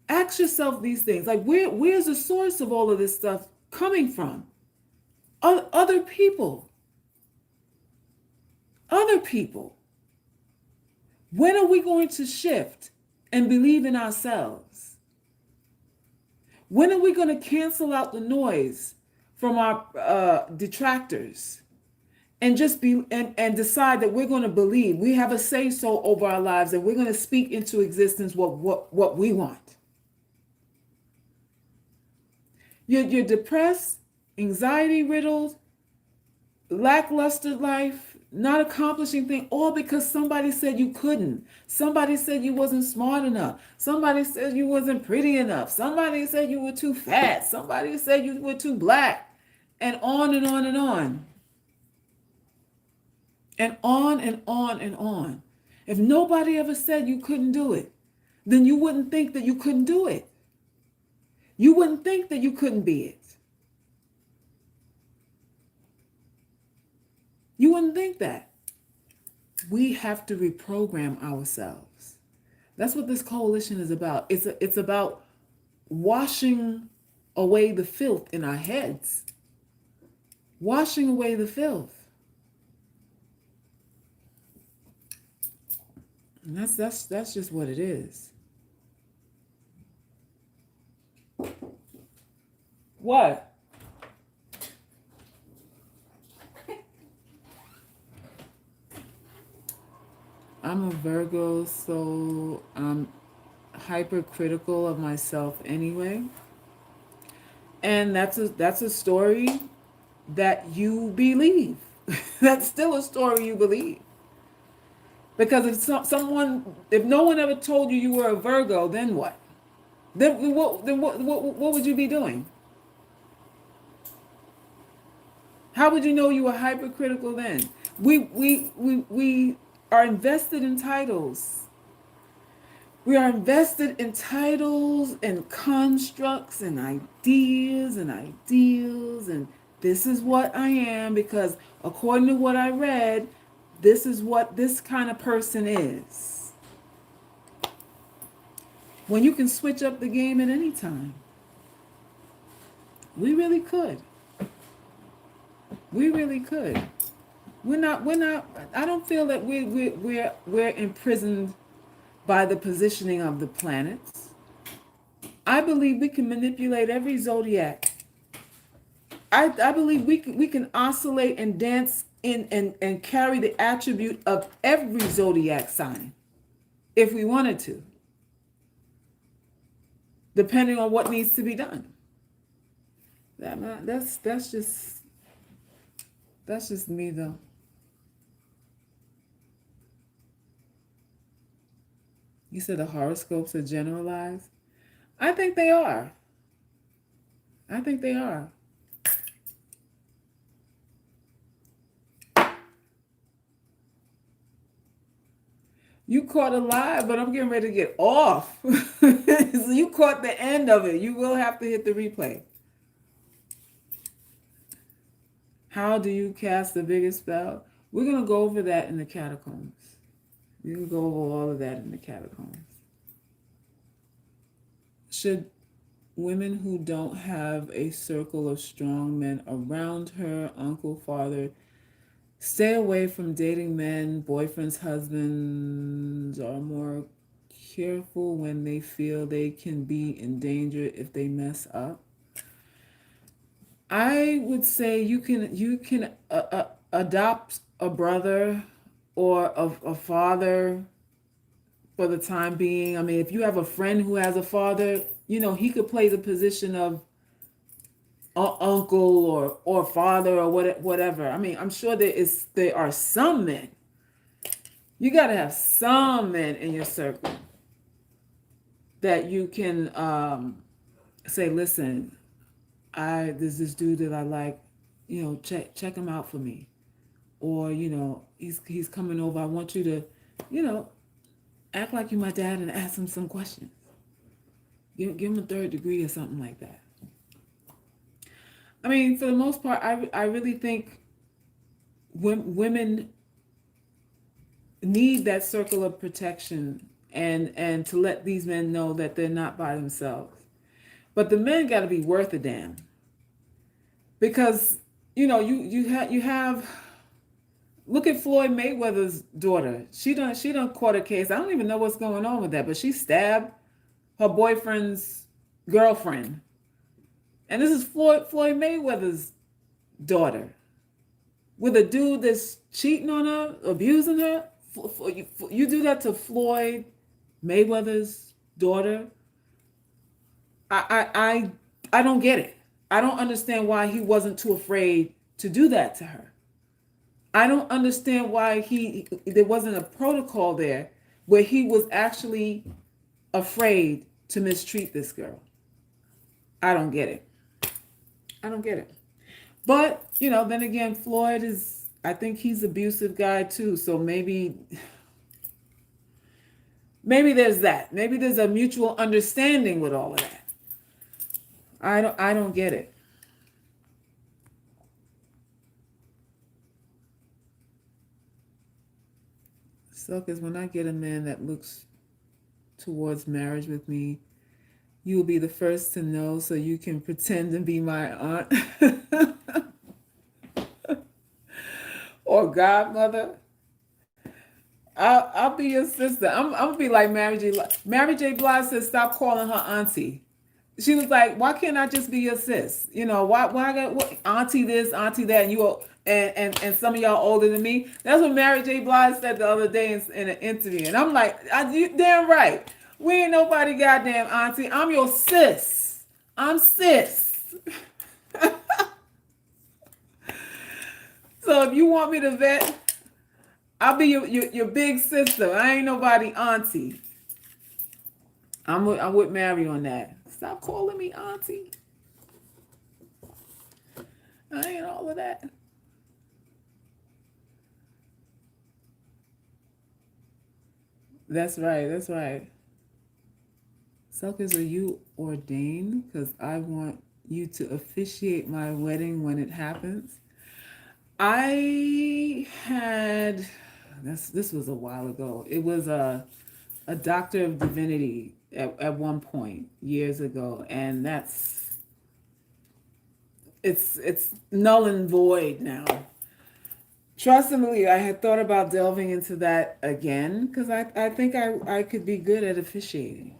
Speaker 2: Ask yourself these things. Like, where's the source of all of this stuff coming from? Other people. Other people. When are we going to shift and believe in ourselves? When are we going to cancel out the noise from our detractors and just be and decide that we're going to believe we have a say so over our lives and we're going to speak into existence what we want? You're depressed, anxiety riddled, lackluster life, not accomplishing things, all because somebody said you couldn't. Somebody said you wasn't smart enough. Somebody said you wasn't pretty enough. Somebody said you were too fat. Somebody said you were too black. And on and on and on. And on and on and on. If nobody ever said you couldn't do it, then you wouldn't think that you couldn't do it. You wouldn't think that you couldn't be it. You wouldn't think that. We have to reprogram ourselves. That's what this coalition is about. It's about washing away the filth in our heads. Washing away the filth. And that's just what it is. What? I'm a Virgo, so I'm hypercritical of myself anyway. And that's a story that you believe. That's still a story you believe. Because if no one ever told you you were a Virgo, then what? Then what would you be doing? How would you know you were hypercritical then? We are invested in titles. We are invested in titles and constructs and ideas and ideals, and this is what I am because according to what I read, this is what this kind of person is. When you can switch up the game at any time. We really could. We really could. We're not, I don't feel that we're imprisoned by the positioning of the planets. I believe we can manipulate every zodiac. I believe we can oscillate and dance in and carry the attribute of every zodiac sign if we wanted to, depending on what needs to be done. That's just me though. You said the horoscopes are generalized. I think they are. I think they are. You caught a lie, but I'm getting ready to get off. So you caught the end of it. You will have to hit the replay. How do you cast the biggest spell? We're going to go over that in the catacombs. We can go over all of that in the catacombs. Should women who don't have a circle of strong men around her, uncle, father, stay away from dating men, boyfriends, husbands, are more careful when they feel they can be in danger if they mess up? I would say you can adopt a brother or a father for the time being. I mean, if you have a friend who has a father, he could play the position of uncle or father or whatever. I mean, I'm sure there are some men. You got to have some men in your circle that you can say, listen, there's this dude that I like, check him out for me, or he's coming over. I want you to, act like you're my dad and ask him some questions. Give him a third degree or something like that. I mean, for the most part, I really think women need that circle of protection and to let these men know that they're not by themselves. But the men got to be worth a damn, because you have look at Floyd Mayweather's daughter. She done caught a case. I don't even know what's going on with that, but she stabbed her boyfriend's girlfriend. And this is Floyd Mayweather's daughter, with a dude that's cheating on her, abusing her. You do that to Floyd Mayweather's daughter. I don't get it. I don't understand why he wasn't too afraid to do that to her. I don't understand why there wasn't a protocol there where he was actually afraid to mistreat this girl. I don't get it. I don't get it. But, then again, I think he's an abusive guy too. So maybe there's that. Maybe there's a mutual understanding with all of that. I don't get it. So, because when I get a man that looks towards marriage with me, you will be the first to know, so you can pretend to be my aunt or godmother. I'll be your sister. I'm gonna be like Mary J. Mary J. Blige said, "Stop calling her auntie." She was like, "Why can't I just be your sis? Why I got auntie this, auntie that, and and some of y'all older than me." That's what Mary J. Blige said the other day in an interview, and I'm like, "You damn right. We ain't nobody goddamn auntie. I'm your sis. I'm sis." So if you want me to vet, I'll be your big sister. I ain't nobody auntie. I'm with Mary on that. Stop calling me auntie. I ain't all of that. That's right. That's right. Selkers, are you ordained? Because I want you to officiate my wedding when it happens. I had this was a while ago. It was a doctor of divinity at one point years ago, and it's null and void now. Trust and believe. I had thought about delving into that again because I think I could be good at officiating.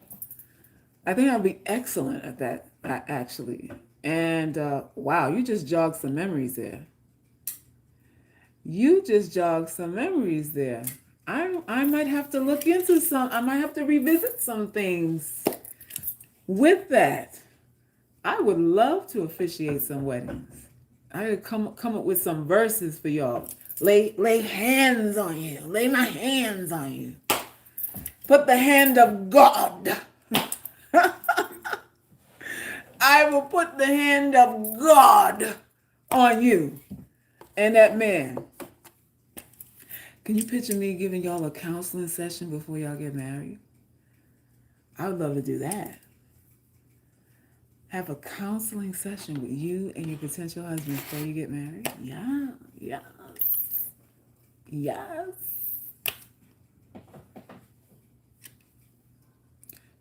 Speaker 2: I think I'll be excellent at that, actually. And wow, you just jogged some memories there. You just jogged some memories there. I might have to look into some. I might have to revisit some things with that. I would love to officiate some weddings. I could come up with some verses for y'all. Lay hands on you. Lay my hands on you. Put the hand of God. I will put the hand of God on you and that man. Can you picture me giving y'all a counseling session before y'all get married? I would love to do that. Have a counseling session with you and your potential husband before you get married? Yeah, yes, yes.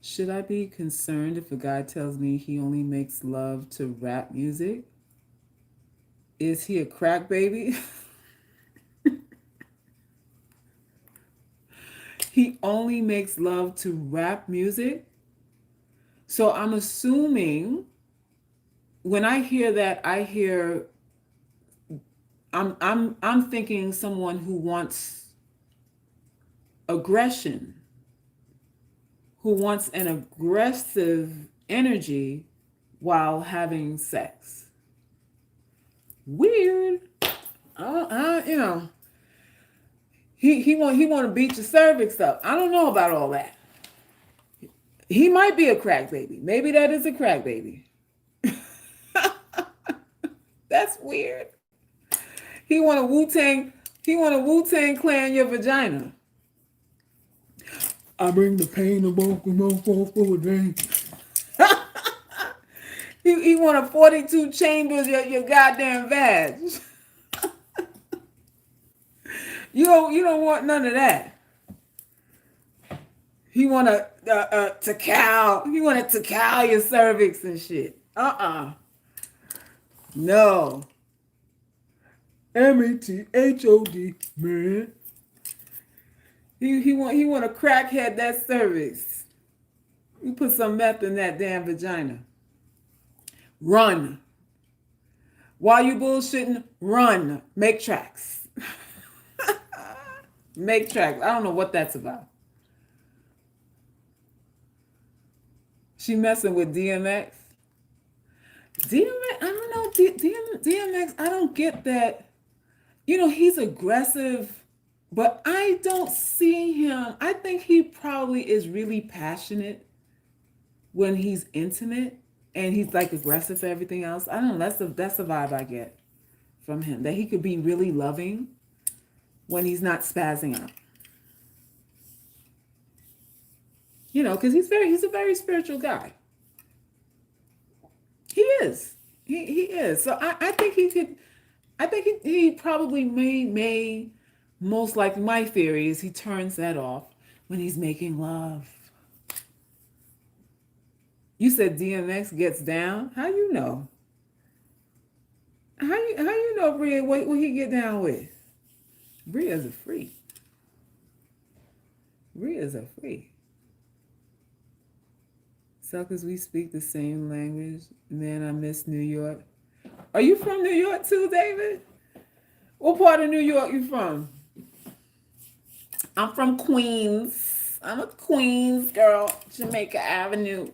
Speaker 2: Should I be concerned if a guy tells me he only makes love to rap music? Is he a crack baby? He only makes love to rap music? So I'm assuming when I hear that, I'm thinking someone who wants aggression, who wants an aggressive energy while having sex. Weird. You know, he want to beat your cervix up. I don't know about all that. He might be a crack baby. Maybe that is a crack baby. That's weird. He want a Wu-Tang. He want a Wu-Tang clan your vagina. I bring the pain of both He want a 42 chambers your goddamn vag. You don't want none of that. He want to cow. He wanted to cow your cervix and shit. No. METHOD, man. He want to crackhead that cervix. You put some meth in that damn vagina. Run. While you bullshitting, run. Make tracks. Make tracks. I don't know what that's about. She messing with DMX. DMX, I don't know. DMX, I don't get that. You know, he's aggressive, but I don't see him. I think he probably is really passionate when he's intimate and he's like aggressive for everything else. I don't know. That's the vibe I get from him. That he could be really loving when he's not spazzing out. You know, because he's a very spiritual guy. He is. He is. So I think he could. I think he probably may most likely, my theory is he turns that off when he's making love. You said DMX gets down. How you know? How you know, Bria? What he get down with? Bria's a freak. Bria's a freak. Suckers, we speak the same language. Man, I miss New York. Are you from New York too, David? What part of New York you from? I'm from Queens. I'm a Queens girl. Jamaica Avenue.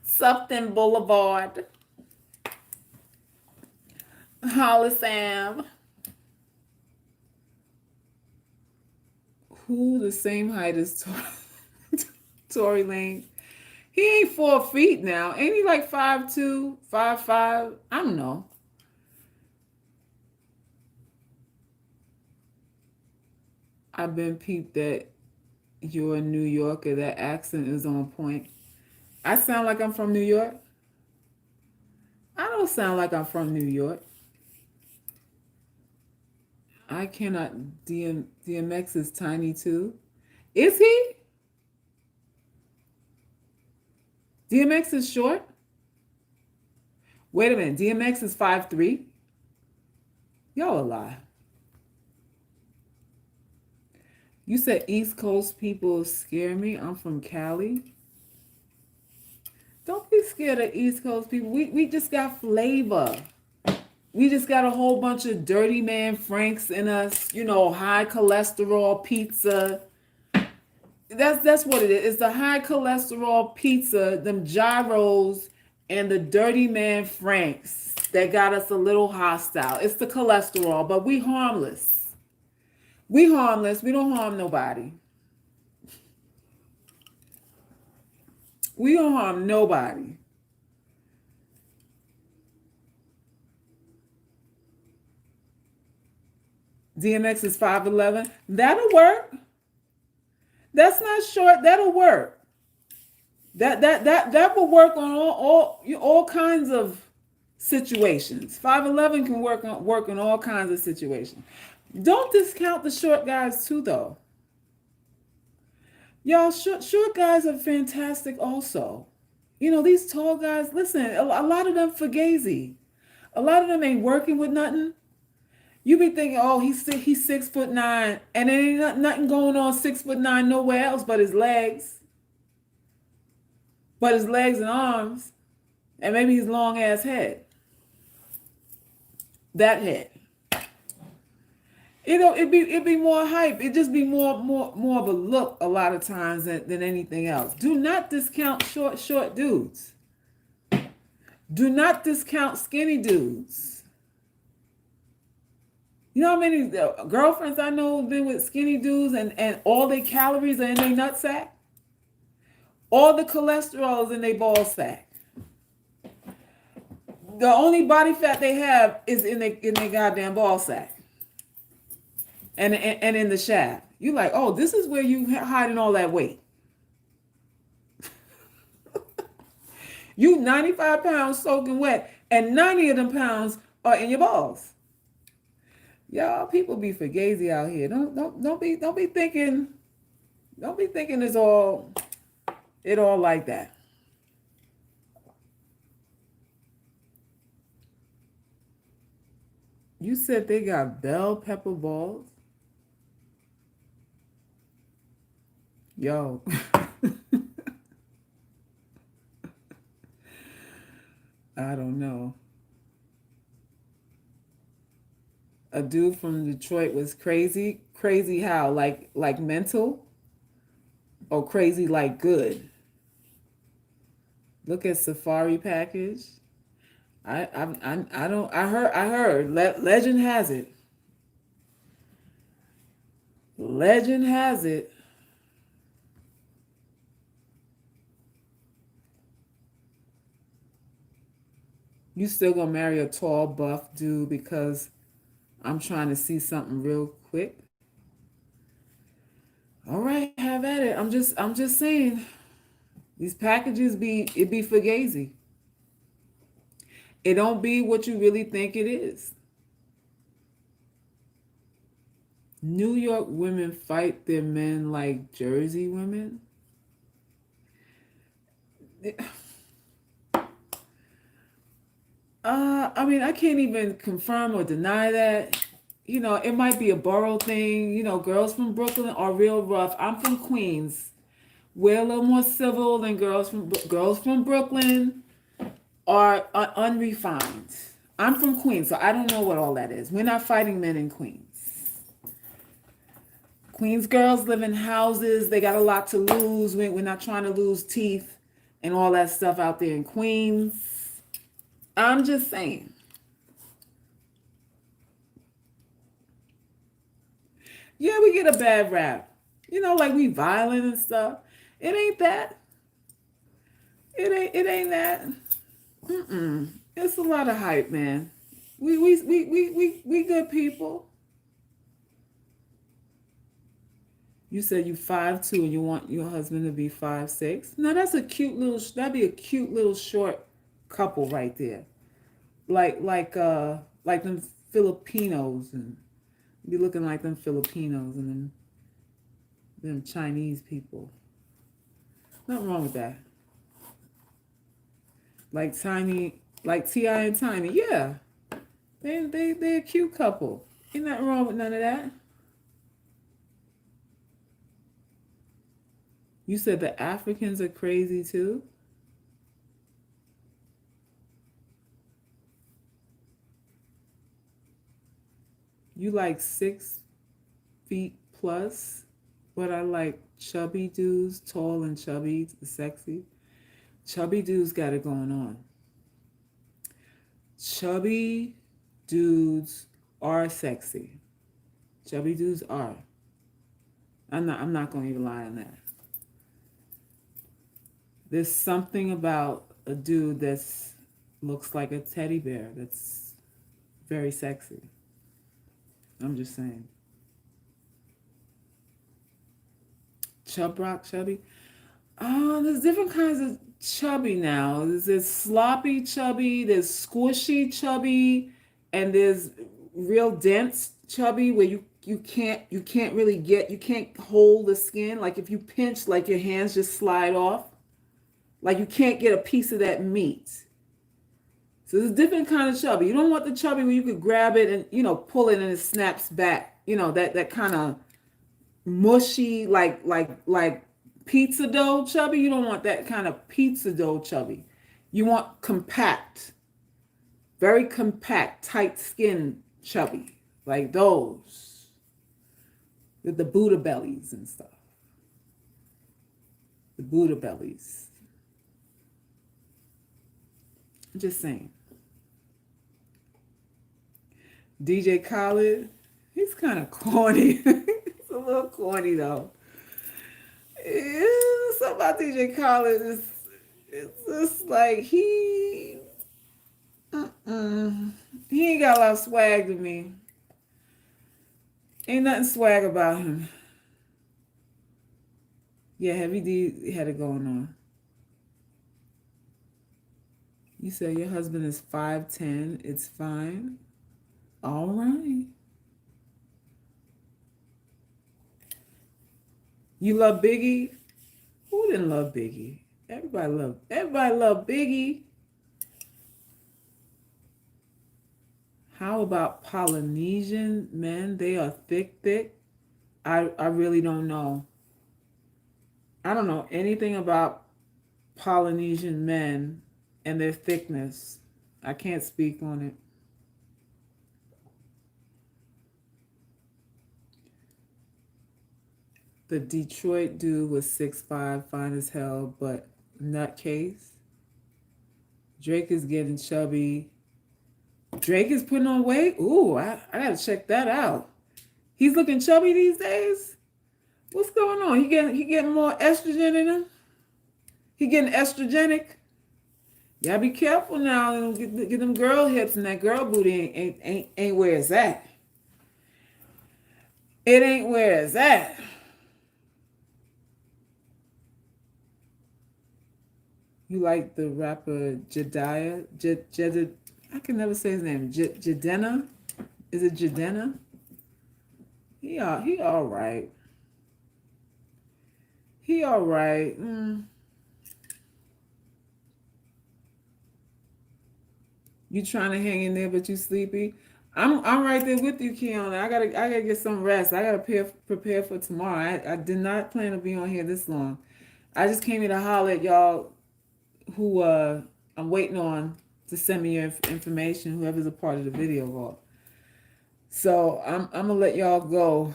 Speaker 2: Sufton Boulevard. Hollis Ave. Who the same height as Tory Lane? He ain't 4 feet now. Ain't he like 5'2", 5'5"? I don't know. I've been peeped that you're a New Yorker. That accent is on point. I sound like I'm from New York. I don't sound like I'm from New York. I cannot. DMX is tiny too. Is he? DMX is short? Wait a minute. DMX is 5'3"? Y'all a lie. You said East Coast people scare me. I'm from Cali. Don't be scared of East Coast people. We just got flavor. We just got a whole bunch of dirty man Franks in us. You know, high cholesterol pizza. That's what it is. It's the high cholesterol pizza, them gyros, and the dirty man Franks that got us a little hostile. It's the cholesterol, but we harmless. We harmless. We don't harm nobody. We don't harm nobody. DMX is 5'11". That'll work. That's not short. That'll work. That will work on all kinds of situations. 5'11" can work on all kinds of situations. Don't discount the short guys too, though. Y'all, short guys are fantastic also. You know, these tall guys, listen, a lot of them fugazi. A lot of them ain't working with nothing. You be thinking, oh, he's 6'9", and there ain't nothing going on 6'9" nowhere else but his legs. But his legs and arms, and maybe his long ass head. That head. It'd be more hype. It'd just be more of a look a lot of times than anything else. Do not discount short dudes. Do not discount skinny dudes. You know how many girlfriends I know have been with skinny dudes and all their calories are in their nutsack? All the cholesterol is in their ball sack. The only body fat they have is in their goddamn ball sack. And in the shaft. You like, oh, this is where you hiding all that weight. You 95 pounds soaking wet, and 90 of them pounds are in your balls. Y'all, people be fugazi out here. Don't be thinking it's all like that. You said they got bell pepper balls? Yo. I don't know. A dude from Detroit was crazy. Crazy how? Like mental? Or crazy like good? Look at Safari package. I don't I heard legend has it. Legend has it. You still gonna marry a tall buff dude because I'm trying to see something real quick? All right, have at it. I'm just saying. These packages be fugazi. It don't be what you really think it is. New York women fight their men like Jersey women. I mean, I can't even confirm or deny that. You know, it might be a borough thing. You know, girls from Brooklyn are real rough. I'm from Queens. We're a little more civil than girls from Brooklyn are unrefined. I'm from Queens, so I don't know what all that is. We're not fighting men in Queens. Queens girls live in houses. They got a lot to lose. We're not trying to lose teeth and all that stuff out there in Queens. I'm just saying. Yeah, we get a bad rap. You know, like we violent and stuff. It ain't that. It ain't that. It's a lot of hype, man. We good people. You said you 5'2" and you want your husband to be 5'6". Now that'd be a cute little short couple right there. Like them Filipinos and be looking like them Filipinos and them Chinese people. Nothing wrong with that. Like T.I. and Tiny, yeah. They're a cute couple. Ain't nothing wrong with none of that. You said the Africans are crazy too? You like 6 feet plus, but I like chubby dudes, tall and chubby, sexy. Chubby dudes got it going on. Chubby dudes are sexy. Chubby dudes are. I'm not gonna even lie on that. There's something about a dude that's looks like a teddy bear that's very sexy. I'm just saying. Chub rock chubby. Oh, there's different kinds of chubby now. There's sloppy chubby, there's squishy chubby, and there's real dense chubby where you can't really you can't hold the skin. Like if you pinch, like your hands just slide off. Like you can't get a piece of that meat. So there's a different kind of chubby. You don't want the chubby where you could grab it and pull it and it snaps back. That kind of mushy, like pizza dough chubby. You don't want that kind of pizza dough chubby. You want compact, very compact, tight skin chubby, like those with the Buddha bellies and stuff. The Buddha bellies. I'm just saying. DJ Khaled, he's kind of corny. He's a little corny though. Yeah, something about DJ Khaled is it's just like he ain't got a lot of swag to me. Ain't nothing swag about him. Yeah, Heavy D had it going on. You said your husband is 5'10". It's fine. All right. You love Biggie? Who didn't love Biggie? Everybody loved Biggie. How about Polynesian men? They are thick. I really don't know. I don't know anything about Polynesian men and their thickness. I can't speak on it. The Detroit dude was 6'5", fine as hell, but nutcase. Drake is getting chubby. Drake is putting on weight? Ooh, I gotta check that out. He's looking chubby these days? What's going on? He getting more estrogen in him? He getting estrogenic? Y'all be careful now. Get them girl hips and that girl booty ain't where it's at. It ain't where it's at. You like the rapper Jediah? I can never say his name. Jadena? Is it Jadena? He all right. He all right. You trying to hang in there, but you sleepy? I'm right there with you, Keona. I gotta get some rest. I gotta prepare for tomorrow. I did not plan to be on here this long. I just came here to holler at y'all who I'm waiting on to send me your information, whoever's a part of the video vault. So I'm gonna let y'all go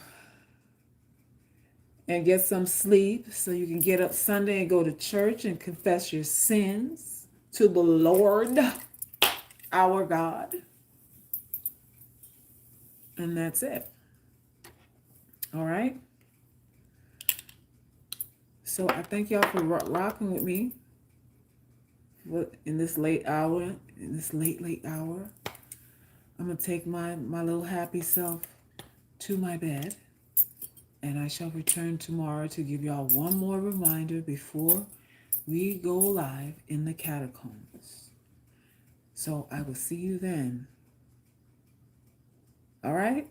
Speaker 2: and get some sleep so you can get up Sunday and go to church and confess your sins to the Lord, our God. And that's it. All right. So I thank y'all for rocking with me in this late hour. In this late hour, I'm gonna take my little happy self to my bed, and I shall return tomorrow to give y'all one more reminder before we go live in the catacombs. So I will see you then. All right.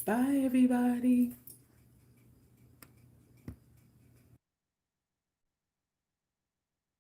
Speaker 2: Bye, everybody.